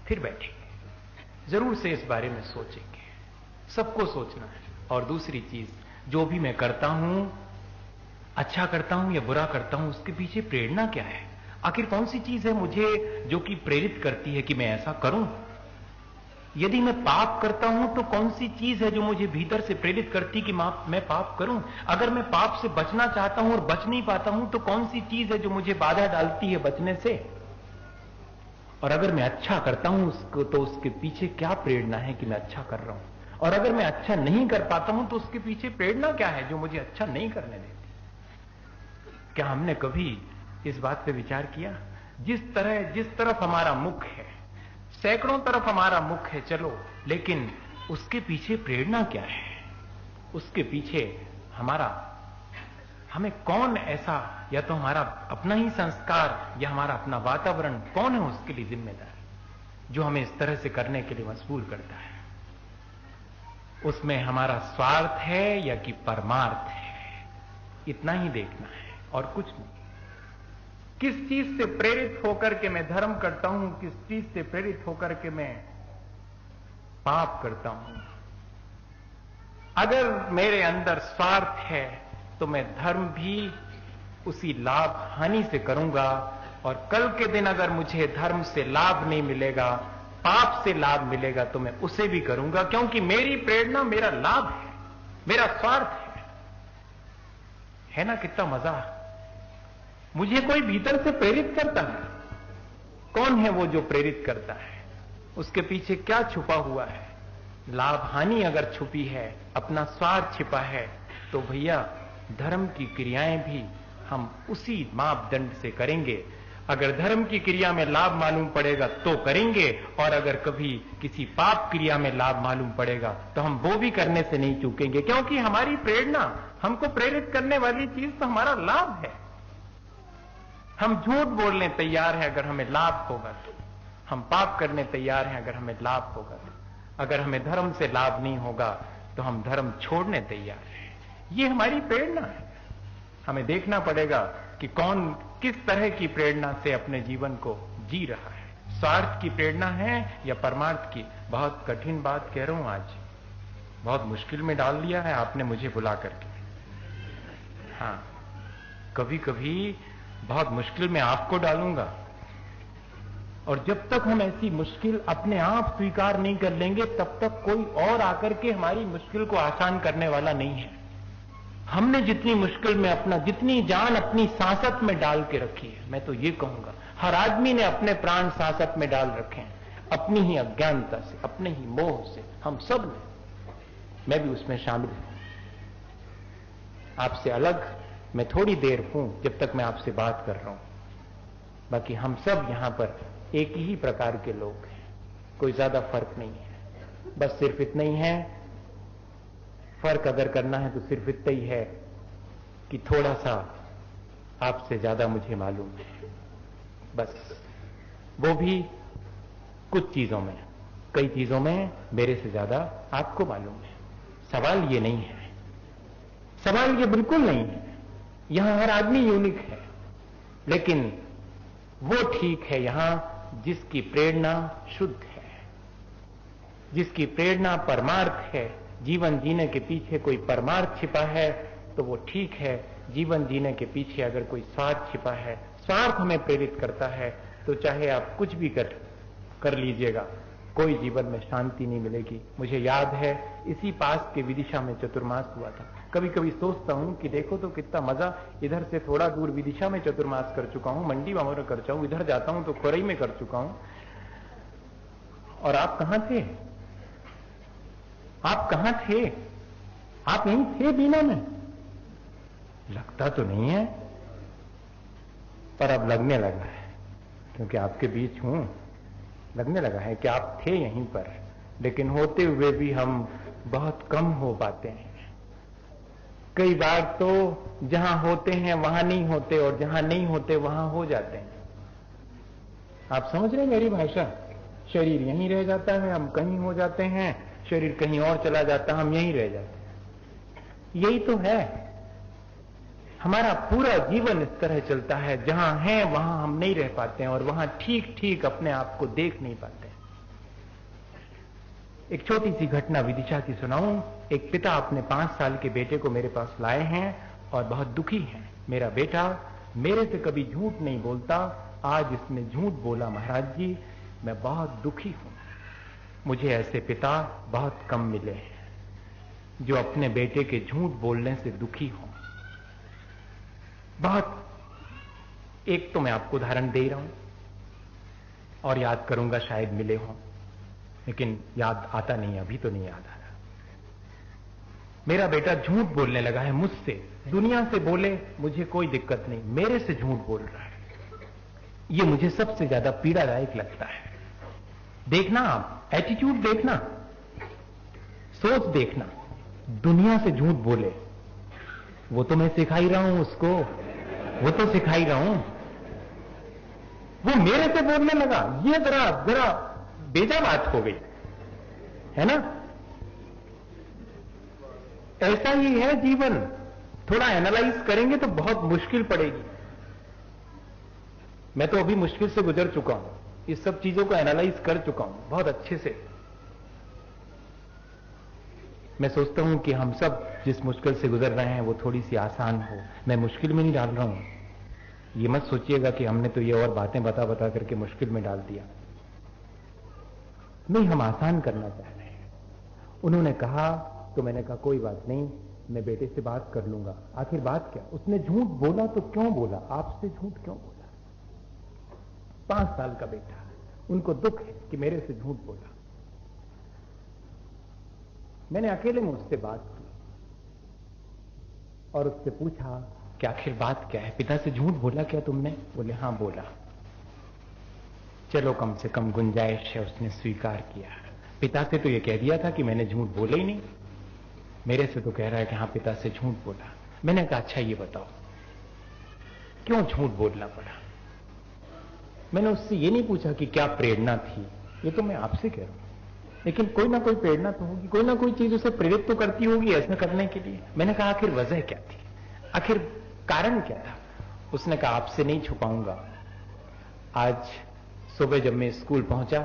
बैठेंगे, जरूर से इस बारे में सोचेंगे। सबको सोचना है। और दूसरी चीज, जो भी मैं करता हूं, अच्छा करता हूं या बुरा करता हूं, उसके पीछे प्रेरणा क्या है? आखिर कौन सी चीज है मुझे जो कि प्रेरित करती है कि मैं ऐसा करूं? यदि मैं पाप करता हूं तो कौन सी चीज है जो मुझे भीतर से प्रेरित करती कि मैं पाप करूं? अगर मैं पाप से बचना चाहता हूं और बच नहीं पाता हूं तो कौन सी चीज है जो मुझे बाधा डालती है बचने से? और अगर मैं अच्छा करता हूं उसको, तो उसके पीछे क्या प्रेरणा है कि मैं अच्छा कर रहा हूं? और अगर मैं अच्छा नहीं कर पाता हूं तो उसके पीछे प्रेरणा क्या है जो मुझे अच्छा नहीं करने देती? क्या हमने कभी इस बात पे विचार किया? जिस तरफ हमारा मुख है, सैकड़ों तरफ हमारा मुख है, चलो, लेकिन उसके पीछे प्रेरणा क्या है? उसके पीछे हमें कौन ऐसा, या तो हमारा अपना ही संस्कार या हमारा अपना वातावरण, कौन है उसके लिए जिम्मेदार जो हमें इस तरह से करने के लिए मजबूर करता है? उसमें हमारा स्वार्थ है या कि परमार्थ है? इतना ही देखना है और कुछ नहीं। किस चीज से प्रेरित होकर के मैं धर्म करता हूं, किस चीज से प्रेरित होकर के मैं पाप करता हूं? अगर मेरे अंदर स्वार्थ है तो मैं धर्म भी उसी लाभ हानि से करूंगा, और कल के दिन अगर मुझे धर्म से लाभ नहीं मिलेगा, पाप से लाभ मिलेगा, तो मैं उसे भी करूंगा, क्योंकि मेरी प्रेरणा मेरा लाभ है, मेरा स्वार्थ है ना? कितना मजा! मुझे कोई भीतर से प्रेरित करता है। कौन है वो जो प्रेरित करता है? उसके पीछे क्या छुपा हुआ है? लाभ हानि अगर छुपी है, अपना स्वार्थ छिपा है, तो भैया धर्म की क्रियाएं भी हम उसी मापदंड से करेंगे। अगर धर्म की क्रिया में लाभ मालूम पड़ेगा तो करेंगे, और अगर कभी किसी पाप क्रिया में लाभ मालूम पड़ेगा तो हम वो भी करने से नहीं चूकेंगे, क्योंकि हमारी प्रेरणा, हमको प्रेरित करने वाली चीज तो हमारा लाभ है। हम झूठ बोलने तैयार हैं अगर हमें लाभ होगा तो, हम पाप करने तैयार हैं अगर हमें लाभ होगा तो। अगर हमें धर्म से लाभ नहीं होगा तो हम धर्म छोड़ने तैयार हैं। ये हमारी प्रेरणा है। हमें देखना पड़ेगा कि कौन किस तरह की प्रेरणा से अपने जीवन को जी रहा है, स्वार्थ की प्रेरणा है या परमार्थ की। बहुत कठिन बात कह रहा हूं, आज बहुत मुश्किल में डाल दिया है आपने मुझे बुला करके। हाँ, कभी कभी बहुत मुश्किल में आपको डालूंगा, और जब तक हम ऐसी मुश्किल अपने आप स्वीकार नहीं कर लेंगे तब तक कोई और आकर के हमारी मुश्किल को आसान करने वाला नहीं है। हमने जितनी मुश्किल में अपना जितनी जान अपनी सांसत में डाल के रखी है, मैं तो ये कहूंगा हर आदमी ने अपने प्राण सांसत में डाल रखे हैं, अपनी ही अज्ञानता से, अपने ही मोह से, हम सब ने, मैं भी उसमें शामिल हूं। आपसे अलग मैं थोड़ी देर हूं जब तक मैं आपसे बात कर रहा हूं, बाकी हम सब यहां पर एक ही प्रकार के लोग हैं, कोई ज्यादा फर्क नहीं है। बस सिर्फ इतना ही है, फर्क अगर करना है तो सिर्फ इतना ही है कि थोड़ा सा आपसे ज्यादा मुझे मालूम है, बस। वो भी कुछ चीजों में, कई चीजों में मेरे से ज्यादा आपको मालूम है। सवाल ये नहीं है, सवाल ये बिल्कुल नहीं है। यहां हर आदमी यूनिक है, लेकिन वो ठीक है यहां जिसकी प्रेरणा शुद्ध है, जिसकी प्रेरणा परमार्थ है। जीवन जीने के पीछे कोई परमार्थ छिपा है तो वो ठीक है। जीवन जीने के पीछे अगर कोई स्वार्थ छिपा है, स्वार्थ हमें प्रेरित करता है, तो चाहे आप कुछ भी कर लीजिएगा, कोई जीवन में शांति नहीं मिलेगी। मुझे याद है इसी पास के विदिशा में चतुर्मास हुआ था। कभी कभी सोचता हूं कि देखो तो कितना मजा, इधर से थोड़ा दूर विदिशा में चतुर्मास कर चुका हूं, मंडी वहां कर जाऊं, इधर जाता हूं तो खोरई में कर चुका हूं, और आप कहां थे? आप कहां थे? आप यहीं थे बीना में? लगता तो नहीं है, पर अब लगने लगा है, क्योंकि आपके बीच हूं, लगने लगा है कि आप थे यहीं पर। लेकिन होते हुए भी हम बहुत कम हो पाते हैं। कई बार तो जहां होते हैं वहां नहीं होते, और जहां नहीं होते वहां हो जाते हैं। आप समझ रहे हैं मेरी भाषा? शरीर यहीं रह जाता है, हम कहीं हो जाते हैं, शरीर कहीं और चला जाता है, हम यहीं रह जाते हैं। यही तो है, हमारा पूरा जीवन इस तरह चलता है, जहां है वहां हम नहीं रह पाते हैं, और वहां ठीक ठीक अपने आप को देख नहीं पाते। एक छोटी सी घटना विदिशा की सुनाऊं। एक पिता अपने 5 साल के बेटे को मेरे पास लाए हैं और बहुत दुखी हैं। मेरा बेटा मेरे से कभी झूठ नहीं बोलता, आज इसने झूठ बोला महाराज जी, मैं बहुत दुखी हूं। मुझे ऐसे पिता बहुत कम मिले हैं जो अपने बेटे के झूठ बोलने से दुखी हों। बहुत, एक तो मैं आपको उदाहरण दे रहा हूं और याद करूंगा शायद मिले हों, लेकिन याद आता नहीं, अभी तो नहीं याद आ रहा। मेरा बेटा झूठ बोलने लगा है मुझसे। दुनिया से बोले मुझे कोई दिक्कत नहीं, मेरे से झूठ बोल रहा है। ये मुझे सबसे ज्यादा पीड़ादायक लगता है। देखना आप, एटीट्यूड देखना, सोच देखना। दुनिया से झूठ बोले, वो तो मैं सिखा ही रहा हूं उसको, वो तो सिखा ही रहा हूं। वो मेरे से बोलने लगा, ये जरा बेजा बात हो गई है ना। ऐसा ही है जीवन, थोड़ा एनालाइज करेंगे तो बहुत मुश्किल पड़ेगी। मैं तो अभी मुश्किल से गुजर चुका हूं, इस सब चीजों को एनालाइज कर चुका हूं बहुत अच्छे से। मैं सोचता हूं कि हम सब जिस मुश्किल से गुजर रहे हैं वो थोड़ी सी आसान हो। मैं मुश्किल में नहीं डाल रहा हूं, ये मत सोचिएगा कि हमने तो ये और बातें बता बता करके मुश्किल में डाल दिया। नहीं, हम आसान करना चाह रहे हैं। उन्होंने कहा तो मैंने कहा कोई बात नहीं, मैं बेटे से बात कर लूंगा। आखिर बात क्या? उसने झूठ बोला तो क्यों बोला, आपसे झूठ क्यों बोला? 5 साल का बेटा, उनको दुख है कि मेरे से झूठ बोला। मैंने अकेले में उससे बात की और उससे पूछा कि आखिर बात क्या है, पिता से झूठ बोला क्या तुमने? बोले हाँ बोला। चलो कम से कम गुंजाइश है, उसने स्वीकार किया। पिता से तो ये कह दिया था कि मैंने झूठ बोला ही नहीं, मेरे से तो कह रहा है कि हाँ पिता से झूठ बोला। मैंने कहा अच्छा ये बताओ क्यों झूठ बोलना पड़ा? मैंने उससे ये नहीं पूछा कि क्या प्रेरणा थी, ये तो मैं आपसे कह रहा हूं। लेकिन कोई ना कोई प्रेरणा तो होगी, कोई ना कोई चीज उसे प्रेरित तो करती होगी ऐसा करने के लिए। मैंने कहा आखिर वजह क्या थी, आखिर कारण क्या था? उसने कहा आपसे नहीं छुपाऊंगा, आज सुबह जब मैं स्कूल पहुंचा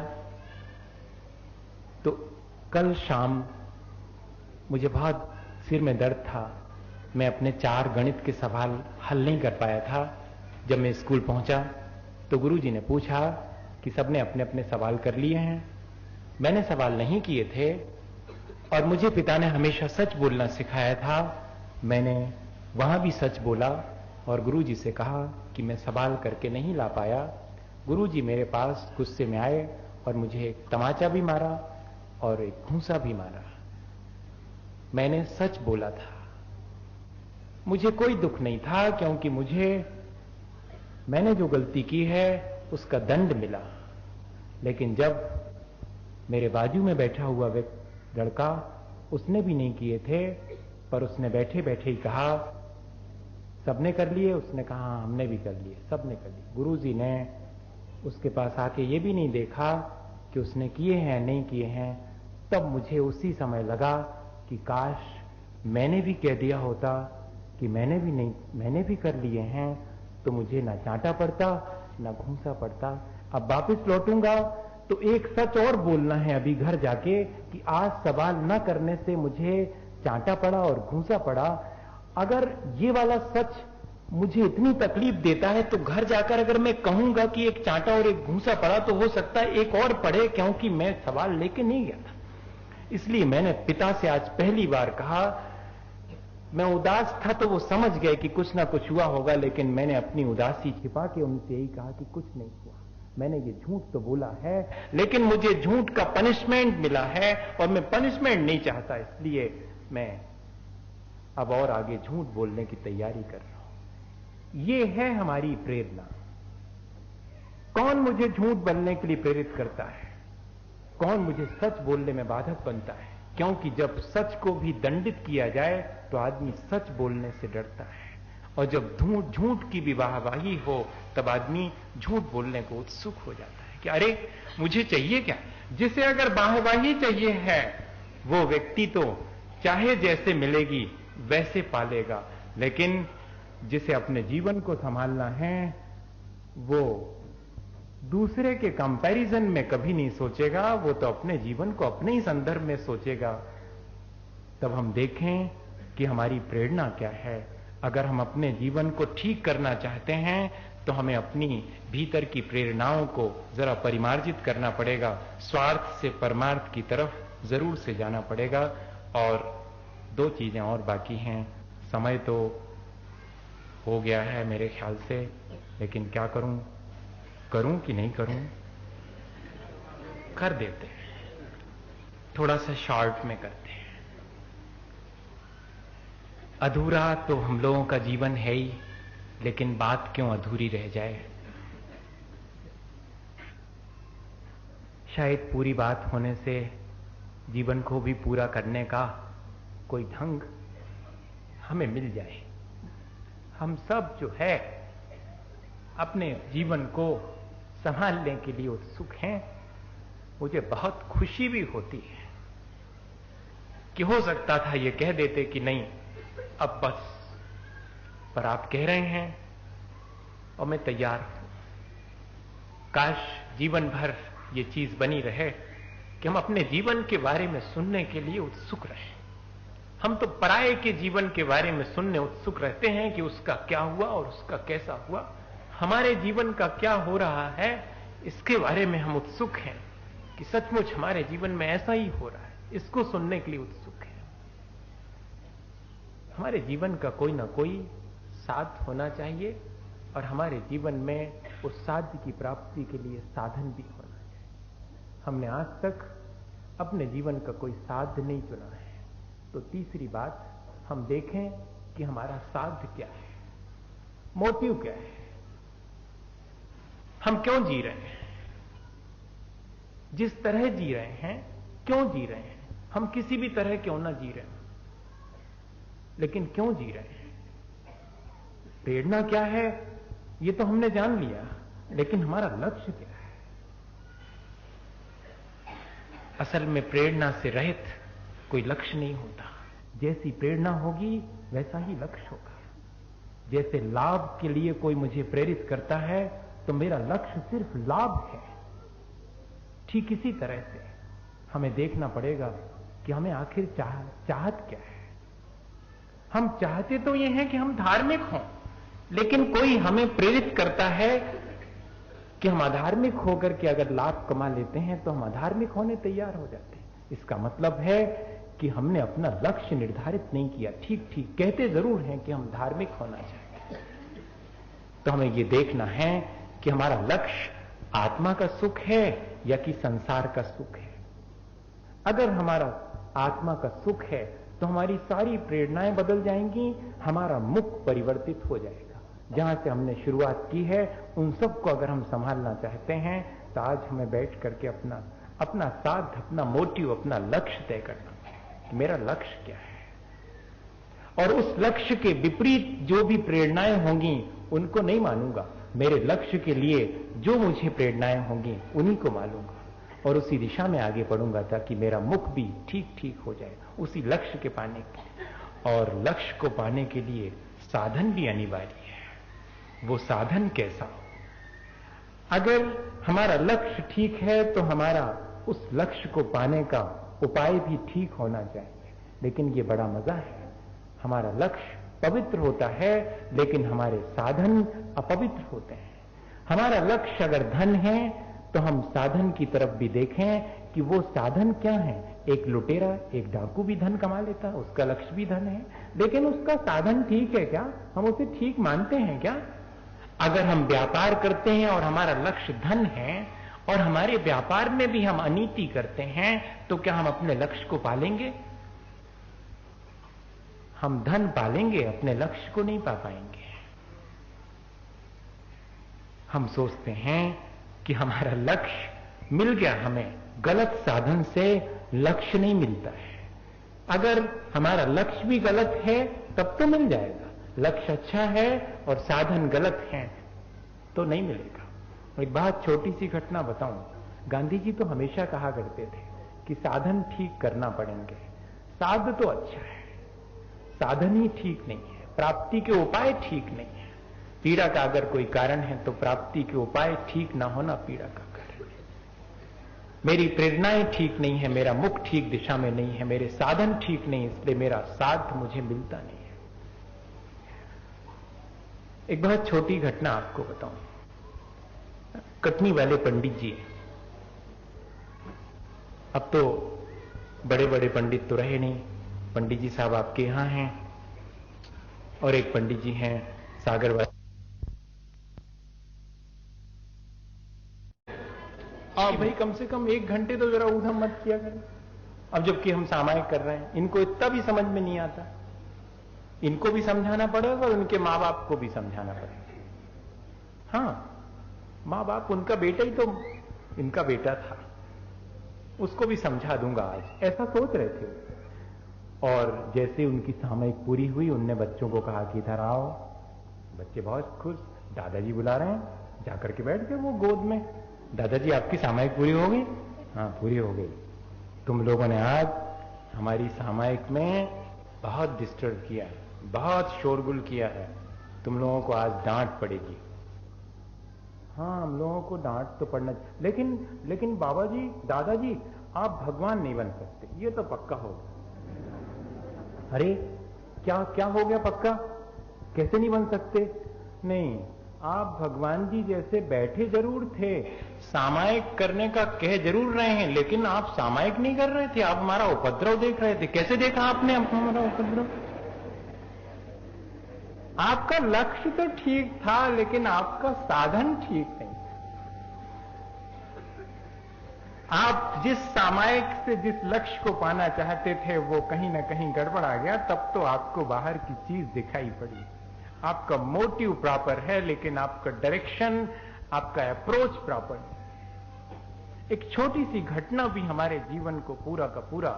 तो कल शाम मुझे बहुत सिर में दर्द था, मैं अपने 4 गणित के सवाल हल नहीं कर पाया था। जब मैं स्कूल पहुंचा तो गुरुजी ने पूछा कि सबने अपने अपने सवाल कर लिए हैं। मैंने सवाल नहीं किए थे और मुझे पिता ने हमेशा सच बोलना सिखाया था। मैंने वहां भी सच बोला और गुरुजी से कहा कि मैं सवाल करके नहीं ला पाया। गुरुजी मेरे पास गुस्से में आए और मुझे एक तमाचा भी मारा और एक घूंसा भी मारा। मैंने सच बोला था, मुझे कोई दुख नहीं था क्योंकि मैंने जो गलती की है उसका दंड मिला। लेकिन जब मेरे बाजू में बैठा हुआ लड़का, उसने भी नहीं किए थे, पर उसने बैठे बैठे ही कहा सबने कर लिए? उसने कहा हमने भी कर लिए, सबने कर लिए। गुरुजी ने उसके पास आके ये भी नहीं देखा कि उसने किए हैं नहीं किए हैं। तब मुझे उसी समय लगा कि काश मैंने भी कह दिया होता कि मैंने भी कर लिए हैं, तो मुझे ना चांटा पड़ता ना घूंसा पड़ता। अब वापिस लौटूंगा तो एक सच और बोलना है अभी घर जाके कि आज सवाल न करने से मुझे चांटा पड़ा और घूंसा पड़ा। अगर ये वाला सच मुझे इतनी तकलीफ देता है तो घर जाकर अगर मैं कहूंगा कि एक चांटा और एक घूंसा पड़ा तो हो सकता है एक और पड़े, क्योंकि मैं सवाल लेके नहीं गया था। इसलिए मैंने पिता से आज पहली बार कहा, मैं उदास था तो वो समझ गए कि कुछ ना कुछ हुआ होगा, लेकिन मैंने अपनी उदासी छिपा के उनसे यही कहा कि कुछ नहीं हुआ। मैंने ये झूठ तो बोला है लेकिन मुझे झूठ का पनिशमेंट मिला है और मैं पनिशमेंट नहीं चाहता, इसलिए मैं अब और आगे झूठ बोलने की तैयारी कर रहा हूं। ये है हमारी प्रेरणा। कौन मुझे झूठ बोलने के लिए प्रेरित करता है? कौन मुझे सच बोलने में बाधक बनता है? क्योंकि जब सच को भी दंडित किया जाए तो आदमी सच बोलने से डरता है, और जब झूठ की भी वाहवाही हो तब आदमी झूठ बोलने को उत्सुक हो जाता है कि अरे मुझे चाहिए क्या। जिसे अगर वाहवाही चाहिए है वो व्यक्ति तो चाहे जैसे मिलेगी वैसे पालेगा, लेकिन जिसे अपने जीवन को संभालना है वो दूसरे के कंपैरिजन में कभी नहीं सोचेगा, वो तो अपने जीवन को अपने ही संदर्भ में सोचेगा। तब हम देखें कि हमारी प्रेरणा क्या है। अगर हम अपने जीवन को ठीक करना चाहते हैं तो हमें अपनी भीतर की प्रेरणाओं को जरा परिमार्जित करना पड़ेगा, स्वार्थ से परमार्थ की तरफ जरूर से जाना पड़ेगा। और 2 चीजें और बाकी हैं। समय तो हो गया है मेरे ख्याल से, लेकिन क्या करूं कि नहीं करूं? कर देते हैं, थोड़ा सा शॉर्ट में करते हैं। अधूरा तो हम लोगों का जीवन है ही, लेकिन बात क्यों अधूरी रह जाए? शायद पूरी बात होने से जीवन को भी पूरा करने का कोई ढंग हमें मिल जाए। हम सब जो है अपने जीवन को संभालने के लिए उत्सुक हैं। मुझे बहुत खुशी भी होती है कि हो सकता था ये कह देते कि नहीं अब बस, पर आप कह रहे हैं और मैं तैयार हूं। काश जीवन भर ये चीज बनी रहे कि हम अपने जीवन के बारे में सुनने के लिए उत्सुक रहें। हम तो पराये के जीवन के बारे में सुनने उत्सुक रहते हैं कि उसका क्या हुआ और उसका कैसा हुआ। हमारे जीवन का क्या हो रहा है इसके बारे में हम उत्सुक हैं कि सचमुच हमारे जीवन में ऐसा ही हो रहा है, इसको सुनने के लिए उत्सुक हैं। हमारे जीवन का कोई ना कोई साध होना चाहिए और हमारे जीवन में उस साध्य की प्राप्ति के लिए साधन भी होना चाहिए। हमने आज तक अपने जीवन का कोई साध्य नहीं चुना है। तो तीसरी बात, हम देखें कि हमारा साध्य क्या है, मोटिव क्या है, हम क्यों जी रहे हैं, जिस तरह जी रहे हैं क्यों जी रहे हैं। हम किसी भी तरह क्यों ना जी रहे हैं, लेकिन क्यों जी रहे हैं, प्रेरणा क्या है ये तो हमने जान लिया, लेकिन हमारा लक्ष्य क्या है। असल में प्रेरणा से रहित कोई लक्ष्य नहीं होता। जैसी प्रेरणा होगी वैसा ही लक्ष्य होगा। जैसे लाभ के लिए कोई मुझे प्रेरित करता है तो मेरा लक्ष्य सिर्फ लाभ है, ठीक इसी तरह से हमें देखना पड़ेगा कि हमें आखिर चाहत क्या है। हम चाहते तो ये हैं कि हम धार्मिक हों, लेकिन कोई हमें प्रेरित करता है कि हम अधार्मिक होकर के अगर लाभ कमा लेते हैं तो हम अधार्मिक होने तैयार हो जाते हैं। इसका मतलब है कि हमने अपना लक्ष्य निर्धारित नहीं किया। ठीक ठीक कहते जरूर हैं कि हम धार्मिक होना चाहते हैं, तो हमें ये देखना है कि हमारा लक्ष्य आत्मा का सुख है या कि संसार का सुख है। अगर हमारा आत्मा का सुख है तो हमारी सारी प्रेरणाएं बदल जाएंगी, हमारा मुख परिवर्तित हो जाएगा। जहां से हमने शुरुआत की है उन सबको अगर हम संभालना चाहते हैं तो आज हमें बैठ करके अपना साध, अपना मोटिव, अपना लक्ष्य तय करना है कि मेरा लक्ष्य क्या है। और उस लक्ष्य के विपरीत जो भी प्रेरणाएं होंगी उनको नहीं मानूंगा। मेरे लक्ष्य के लिए जो मुझे प्रेरणाएं होंगी उन्हीं को मानूंगा और उसी दिशा में आगे बढ़ूंगा ताकि मेरा मुख भी ठीक ठीक हो जाए उसी लक्ष्य के पाने के। और लक्ष्य को पाने के लिए साधन भी अनिवार्य है। वो साधन कैसा हो? अगर हमारा लक्ष्य ठीक है तो हमारा उस लक्ष्य को पाने का उपाय भी ठीक होना चाहिए। लेकिन ये बड़ा मजा है, हमारा लक्ष्य पवित्र होता है लेकिन हमारे साधन अपवित्र होते हैं। हमारा लक्ष्य अगर धन है तो हम साधन की तरफ भी देखें कि वो साधन क्या है। एक लुटेरा, एक डाकू भी धन कमा लेता है, उसका लक्ष्य भी धन है, लेकिन उसका साधन ठीक है क्या? हम उसे ठीक मानते हैं क्या? अगर हम व्यापार करते हैं और हमारा लक्ष्य धन है और हमारे व्यापार में भी हम अनीति करते हैं तो क्या हम अपने लक्ष्य को पालेंगे? हम धन पालेंगे, अपने लक्ष्य को नहीं पा पाएंगे। हम सोचते हैं कि हमारा लक्ष्य मिल गया, हमें गलत साधन से लक्ष्य नहीं मिलता है। अगर हमारा लक्ष्य भी गलत है तब तो मिल जाएगा। लक्ष्य अच्छा है और साधन गलत है तो नहीं मिलेगा। एक बात, छोटी सी घटना बताऊं। गांधी जी तो हमेशा कहा करते थे कि साधन ठीक करना पड़ेंगे। साध तो अच्छा है, साधन ही ठीक नहीं है, प्राप्ति के उपाय ठीक नहीं है। पीड़ा का अगर कोई कारण है तो प्राप्ति के उपाय ठीक ना होना पीड़ा का कारण है। मेरी प्रेरणाएं ठीक नहीं है, मेरा मुख ठीक दिशा में नहीं है, मेरे साधन ठीक नहीं, इसलिए मेरा साथ मुझे मिलता नहीं है। एक बहुत छोटी घटना आपको बताऊं। कटनी वाले पंडित जी, अब तो बड़े बड़े पंडित तो रहे नहीं, पंडित जी साहब आपके यहां हैं और एक पंडित जी हैं सागर वाले। भाई कम से कम 1 घंटे तो जरा ऊधम मत किया करें। अब जबकि हम सामायिक कर रहे हैं, इनको इतना भी समझ में नहीं आता। इनको भी समझाना पड़ेगा और उनके माँ बाप को भी समझाना पड़ेगा। हाँ, माँ बाप, उनका बेटा ही तो इनका बेटा था, उसको भी समझा दूंगा आज, ऐसा सोच रहे थे। और जैसे उनकी सामयिक पूरी हुई, उनने बच्चों को कहा कि इधर आओ। बच्चे बहुत खुश, दादाजी बुला रहे हैं। जाकर के बैठ गए वो गोद में। दादाजी आपकी सामयिक पूरी हो गई? हाँ, पूरी हो गई। तुम लोगों ने आज हमारी सामयिक में बहुत डिस्टर्ब किया है, बहुत शोरगुल किया है, तुम लोगों को आज डांट पड़ेगी। हाँ, हम लोगों को डांट तो पड़ना, लेकिन बाबा जी, दादाजी, आप भगवान नहीं बन सकते, ये तो पक्का हो गया। अरे क्या हो गया पक्का? कैसे नहीं बन सकते? नहीं, आप भगवान जी जैसे बैठे जरूर थे, सामायिक करने का कह जरूर रहे हैं, लेकिन आप सामायिक नहीं कर रहे थे, आप हमारा उपद्रव देख रहे थे। कैसे देखा आपने हमारा उपद्रव? आपका लक्ष्य तो ठीक था लेकिन आपका साधन ठीक नहीं। आप जिस सामायिक से जिस लक्ष्य को पाना चाहते थे वो कहीं ना कहीं गड़बड़ आ गया, तब तो आपको बाहर की चीज दिखाई पड़ी। आपका मोटिव प्रॉपर है लेकिन आपका डायरेक्शन, आपका अप्रोच प्रॉपर नहीं। एक छोटी सी घटना भी हमारे जीवन को पूरा का पूरा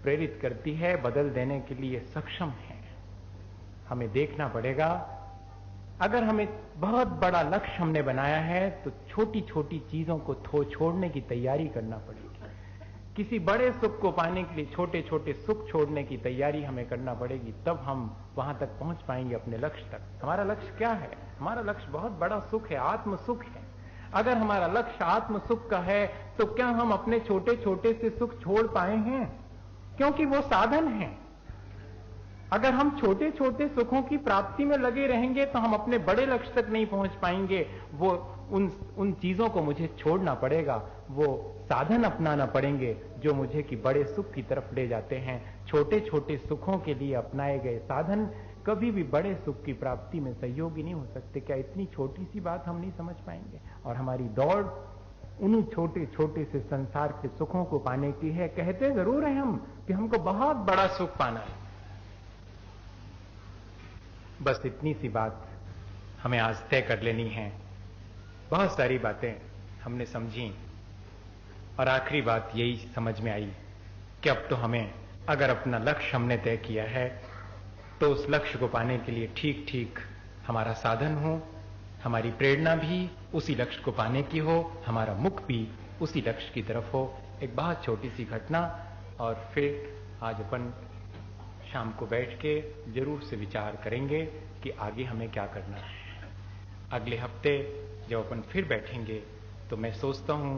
प्रेरित करती है, बदल देने के लिए सक्षम है। हमें देखना पड़ेगा, अगर हमें बहुत बड़ा लक्ष्य हमने बनाया है तो छोटी छोटी चीजों को छोड़ने की तैयारी करना पड़ेगी। किसी बड़े सुख को पाने के लिए छोटे छोटे सुख छोड़ने की तैयारी हमें करना पड़ेगी, तब हम वहां तक पहुंच पाएंगे अपने लक्ष्य तक। हमारा लक्ष्य क्या है? हमारा लक्ष्य बहुत बड़ा सुख है, आत्म सुख है। अगर हमारा लक्ष्य आत्म सुख का है तो क्या हम अपने छोटे छोटे से सुख छोड़ पाए हैं? क्योंकि वो साधन है। अगर हम छोटे छोटे सुखों की प्राप्ति में लगे रहेंगे तो हम अपने बड़े लक्ष्य तक नहीं पहुंच पाएंगे। वो उन चीजों को मुझे छोड़ना पड़ेगा, वो साधन अपनाना पड़ेंगे जो मुझे कि बड़े सुख की तरफ ले जाते हैं। छोटे छोटे सुखों के लिए अपनाए गए साधन कभी भी बड़े सुख की प्राप्ति में सहयोगी नहीं हो सकते। क्या इतनी छोटी सी बात हम नहीं समझ पाएंगे? और हमारी दौड़ उन छोटे छोटे से संसार के सुखों को पाने की है। कहते जरूर हैं हम कि हमको बहुत बड़ा सुख पाना है, बस इतनी सी बात हमें आज तय कर लेनी है। बहुत सारी बातें हमने समझी और आखिरी बात यही समझ में आई कि अब तो हमें, अगर अपना लक्ष्य हमने तय किया है तो उस लक्ष्य को पाने के लिए ठीक ठीक हमारा साधन हो, हमारी प्रेरणा भी उसी लक्ष्य को पाने की हो, हमारा मुख भी उसी लक्ष्य की तरफ हो। एक बहुत छोटी सी घटना, और फिर आज अपन शाम को बैठ के जरूर से विचार करेंगे कि आगे हमें क्या करना है। अगले हफ्ते जब अपन फिर बैठेंगे तो मैं सोचता हूं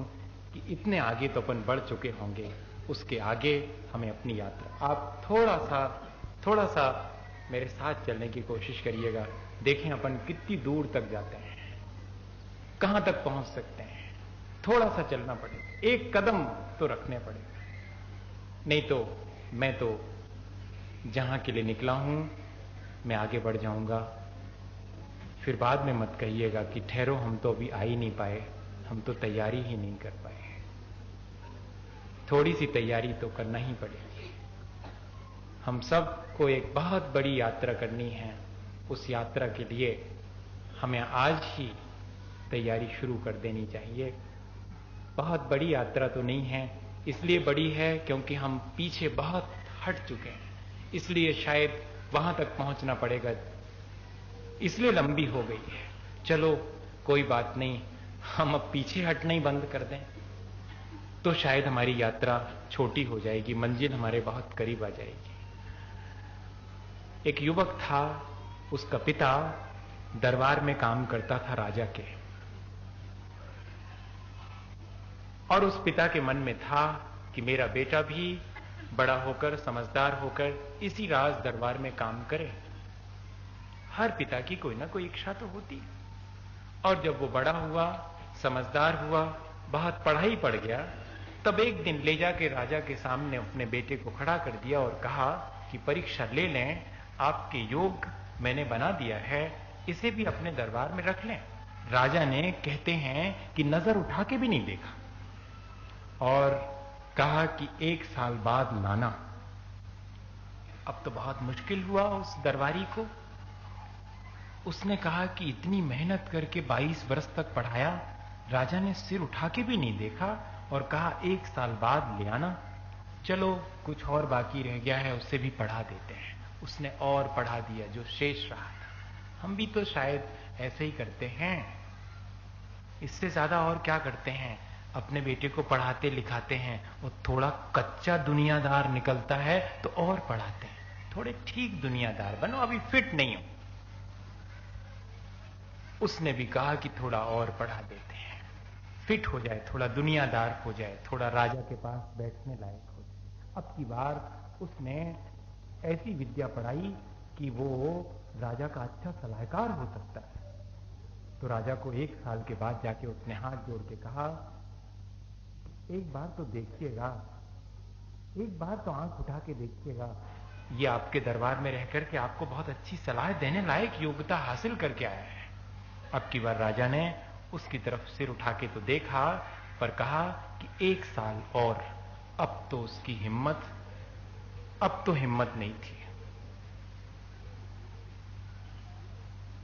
कि इतने आगे तो अपन बढ़ चुके होंगे, उसके आगे हमें अपनी यात्रा, आप थोड़ा सा मेरे साथ चलने की कोशिश करिएगा। देखें अपन कितनी दूर तक जाते हैं, कहां तक पहुंच सकते हैं। थोड़ा सा चलना पड़ेगा, एक कदम तो रखने पड़ेगा, नहीं तो मैं तो जहां के लिए निकला हूं मैं आगे बढ़ जाऊंगा। फिर बाद में मत कहिएगा कि ठहरो, हम तो अभी आ ही नहीं पाए, हम तो तैयारी ही नहीं कर पाए। थोड़ी सी तैयारी तो करना ही पड़ेगी। हम सबको एक बहुत बड़ी यात्रा करनी है। उस यात्रा के लिए हमें आज ही तैयारी शुरू कर देनी चाहिए। बहुत बड़ी यात्रा तो नहीं है, इसलिए बड़ी है क्योंकि हम पीछे बहुत हट चुके हैं, इसलिए शायद वहां तक पहुंचना पड़ेगा, इसलिए लंबी हो गई है। चलो कोई बात नहीं, हम अब पीछे हटना ही बंद कर दें तो शायद हमारी यात्रा छोटी हो जाएगी, मंजिल हमारे बहुत करीब आ जाएगी। एक युवक था, उसका पिता दरबार में काम करता था राजा के, और उस पिता के मन में था कि मेरा बेटा भी बड़ा होकर, समझदार होकर इसी राज दरबार में काम करे। हर पिता की कोई ना कोई इच्छा तो होती। और जब वो बड़ा हुआ, समझदार हुआ, बहुत पढ़ाई पढ़ गया, तब एक दिन ले जाके राजा के सामने अपने बेटे को खड़ा कर दिया और कहा कि परीक्षा ले लें, आपके योग मैंने बना दिया है, इसे भी अपने दरबार में रख लें। राजा ने, कहते हैं कि नजर उठा के भी नहीं देखा और कहा कि 1 साल बाद लाना। अब तो बहुत मुश्किल हुआ उस दरबारी को। उसने कहा कि इतनी मेहनत करके 22 वर्ष तक पढ़ाया, राजा ने सिर उठा के भी नहीं देखा और कहा 1 साल बाद ले आना। चलो कुछ और बाकी रह गया है, उससे भी पढ़ा देते हैं। उसने और पढ़ा दिया जो शेष रहा था। हम भी तो शायद ऐसे ही करते हैं, इससे ज्यादा और क्या करते हैं। अपने बेटे को पढ़ाते लिखाते हैं, वो थोड़ा कच्चा दुनियादार निकलता है तो और पढ़ाते हैं, थोड़े ठीक दुनियादार बनो, अभी फिट नहीं हो। उसने भी कहा कि थोड़ा और पढ़ा देते हैं, फिट हो जाए, थोड़ा दुनियादार हो जाए, थोड़ा राजा के पास बैठने लायक हो जाए। अब की बार उसने ऐसी विद्या पढ़ाई कि वो राजा का अच्छा सलाहकार हो सकता है। तो राजा को 1 साल के बाद जाके उसने हाथ जोड़ के कहा, एक बार तो देखिएगा, एक बार तो आंख उठा के देखिएगा, ये आपके दरबार में रह करके आपको बहुत अच्छी सलाह देने लायक योग्यता हासिल करके आया है। अब की बार राजा ने उसकी तरफ सिर उठा के तो देखा, पर कहा कि 1 साल और। अब तो उसकी हिम्मत, अब तो हिम्मत नहीं थी।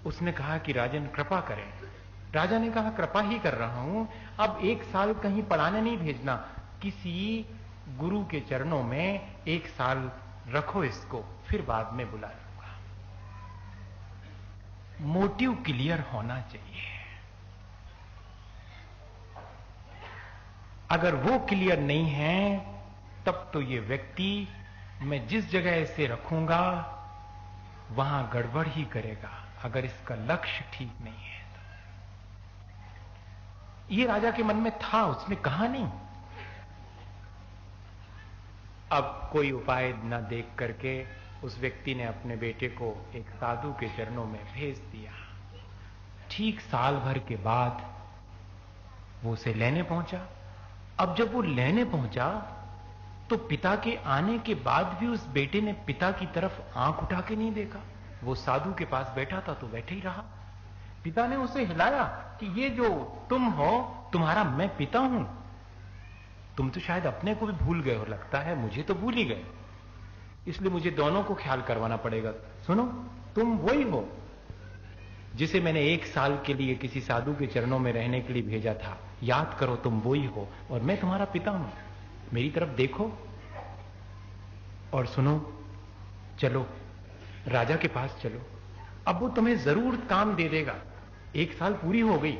उसने कहा कि राजन कृपा करें। राजा ने कहा कृपा ही कर रहा हूं, अब 1 साल कहीं पढ़ाने नहीं भेजना, किसी गुरु के चरणों में 1 साल रखो इसको, फिर बाद में बुला लूंगा। मोटिव क्लियर होना चाहिए। अगर वो क्लियर नहीं है तब तो ये व्यक्ति मैं जिस जगह इसे रखूंगा वहां गड़बड़ ही करेगा, अगर इसका लक्ष्य ठीक नहीं है तो। ये राजा के मन में था, उसने कहा नहीं। अब कोई उपाय न देख करके उस व्यक्ति ने अपने बेटे को एक साधु के चरणों में भेज दिया। ठीक साल भर के बाद वो उसे लेने पहुंचा। अब जब वो लेने पहुंचा तो पिता के आने के बाद भी उस बेटे ने पिता की तरफ आंख उठा के नहीं देखा। वो साधु के पास बैठा था तो बैठे ही रहा। पिता ने उसे हिलाया कि ये जो तुम हो, तुम्हारा मैं पिता हूं। तुम तो शायद अपने को भी भूल गए हो, लगता है मुझे तो भूल ही गए, इसलिए मुझे दोनों को ख्याल करवाना पड़ेगा। सुनो, तुम वही हो जिसे मैंने 1 साल के लिए किसी साधु के चरणों में रहने के लिए भेजा था। याद करो, तुम वही हो और मैं तुम्हारा पिता हूं। मेरी तरफ देखो और सुनो, चलो राजा के पास चलो, अब वो तुम्हें जरूर काम दे देगा। 1 साल पूरी हो गई।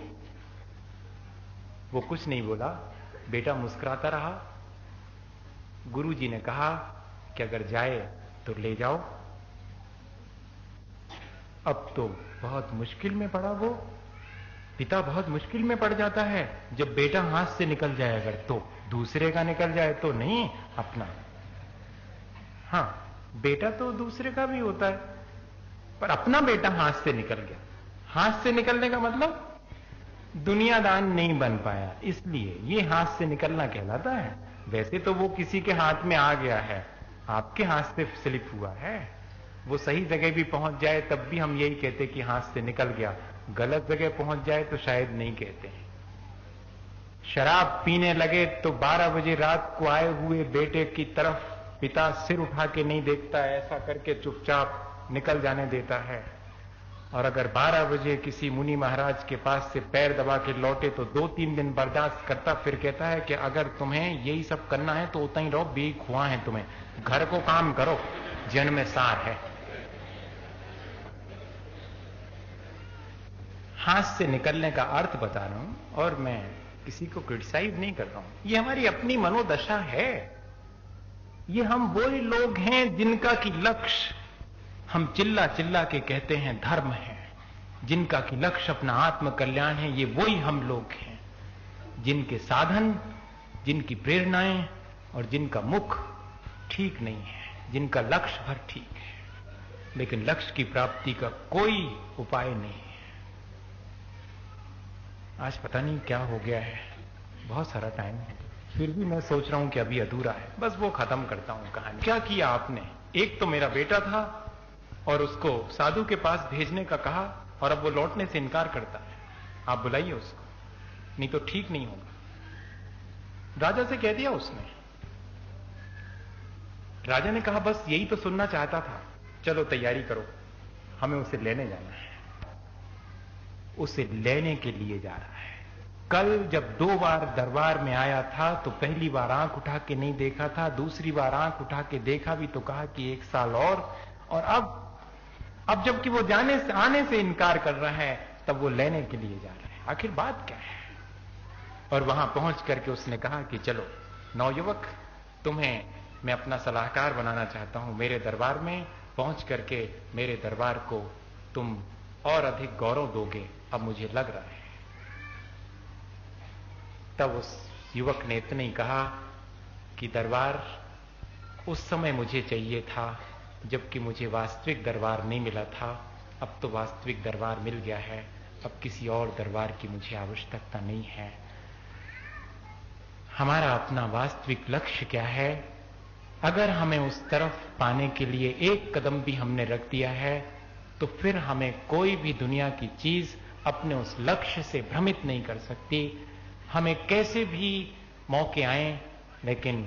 वो कुछ नहीं बोला, बेटा मुस्कुराता रहा। गुरुजी ने कहा कि अगर जाए तो ले जाओ। अब तो बहुत मुश्किल में पड़ा वो पिता, बहुत मुश्किल में पड़ जाता है जब बेटा हाथ से निकल जाए। अगर तो दूसरे का निकल जाए तो नहीं, अपना। हां, बेटा तो दूसरे का भी होता है, पर अपना बेटा हाथ से निकल गया। हाथ से निकलने का मतलब दुनियादान नहीं बन पाया, इसलिए ये हाथ से निकलना कहलाता है। वैसे तो वो किसी के हाथ में आ गया है, आपके हाथ से स्लिप हुआ है। वो सही जगह भी पहुंच जाए तब भी हम यही कहते कि हाथ से निकल गया। गलत जगह पहुंच जाए तो शायद नहीं कहते हैं। शराब पीने लगे तो 12 बजे रात को आए हुए बेटे की तरफ पिता सिर उठा के नहीं देखता, ऐसा करके चुपचाप निकल जाने देता है। और अगर 12 बजे किसी मुनि महाराज के पास से पैर दबा के लौटे तो 2-3 दिन बर्दाश्त करता, फिर कहता है कि अगर तुम्हें यही सब करना है तो उतना ही रहो, बेखुआ है तुम्हें, घर को काम करो, जन में सार है। हाथ से निकलने का अर्थ बता रहा हूं और मैं किसी को क्रिटिसाइज नहीं कर रहा हूं। ये हमारी अपनी मनोदशा है। ये हम वही लोग हैं जिनका की लक्ष्य हम चिल्ला चिल्ला के कहते हैं धर्म है, जिनका की लक्ष्य अपना आत्म कल्याण है। ये वही हम लोग हैं जिनके साधन, जिनकी प्रेरणाएं और जिनका मुख ठीक नहीं है, जिनका लक्ष्य भर ठीक है लेकिन लक्ष्य की प्राप्ति का कोई उपाय नहीं है। आज पता नहीं क्या हो गया है, बहुत सारा टाइम है, फिर भी मैं सोच रहा हूं कि अभी अधूरा है। बस वो खत्म करता हूं कहानी। क्या किया आपने? एक तो मेरा बेटा था और उसको साधु के पास भेजने का कहा और अब वो लौटने से इनकार करता है। आप बुलाइए उसको, नहीं तो ठीक नहीं होगा। राजा से कह दिया उसने। राजा ने कहा बस यही तो सुनना चाहता था, चलो तैयारी करो, हमें उसे लेने जाना है। उसे लेने के लिए जा रहा है। कल जब 2 बार दरबार में आया था तो पहली बार आंख उठा के नहीं देखा था, दूसरी बार आंख उठा के देखा भी तो कहा कि 1 साल और अब जबकि वो आने से इनकार कर रहा है तब वो लेने के लिए जा रहा है। आखिर बात क्या है? और वहां पहुंच करके उसने कहा कि चलो नौयुवक, तुम्हें मैं अपना सलाहकार बनाना चाहता हूं। मेरे दरबार में पहुंच करके मेरे दरबार को तुम और अधिक गौरव दोगे, अब मुझे लग रहा है। तब उस युवक ने इतना ही कहा कि दरबार उस समय मुझे चाहिए था जबकि मुझे वास्तविक दरबार नहीं मिला था, अब तो वास्तविक दरबार मिल गया है, अब किसी और दरबार की मुझे आवश्यकता नहीं है। हमारा अपना वास्तविक लक्ष्य क्या है? अगर हमें उस तरफ पाने के लिए एक कदम भी हमने रख दिया है तो फिर हमें कोई भी दुनिया की चीज अपने उस लक्ष्य से भ्रमित नहीं कर सकती। हमें कैसे भी मौके आए, लेकिन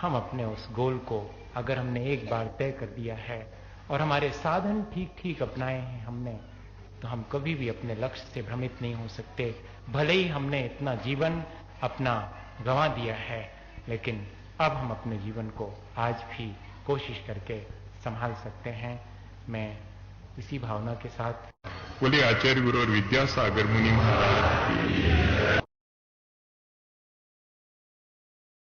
हम अपने उस गोल को अगर हमने एक बार तय कर दिया है और हमारे साधन ठीक ठीक अपनाए हैं हमने, तो हम कभी भी अपने लक्ष्य से भ्रमित नहीं हो सकते। भले ही हमने इतना जीवन अपना गंवा दिया है, लेकिन अब हम अपने जीवन को आज भी कोशिश करके संभाल सकते हैं। मैं इसी भावना के साथ बोले आचार्य गुरु और विद्यासागर मुनि महाराज।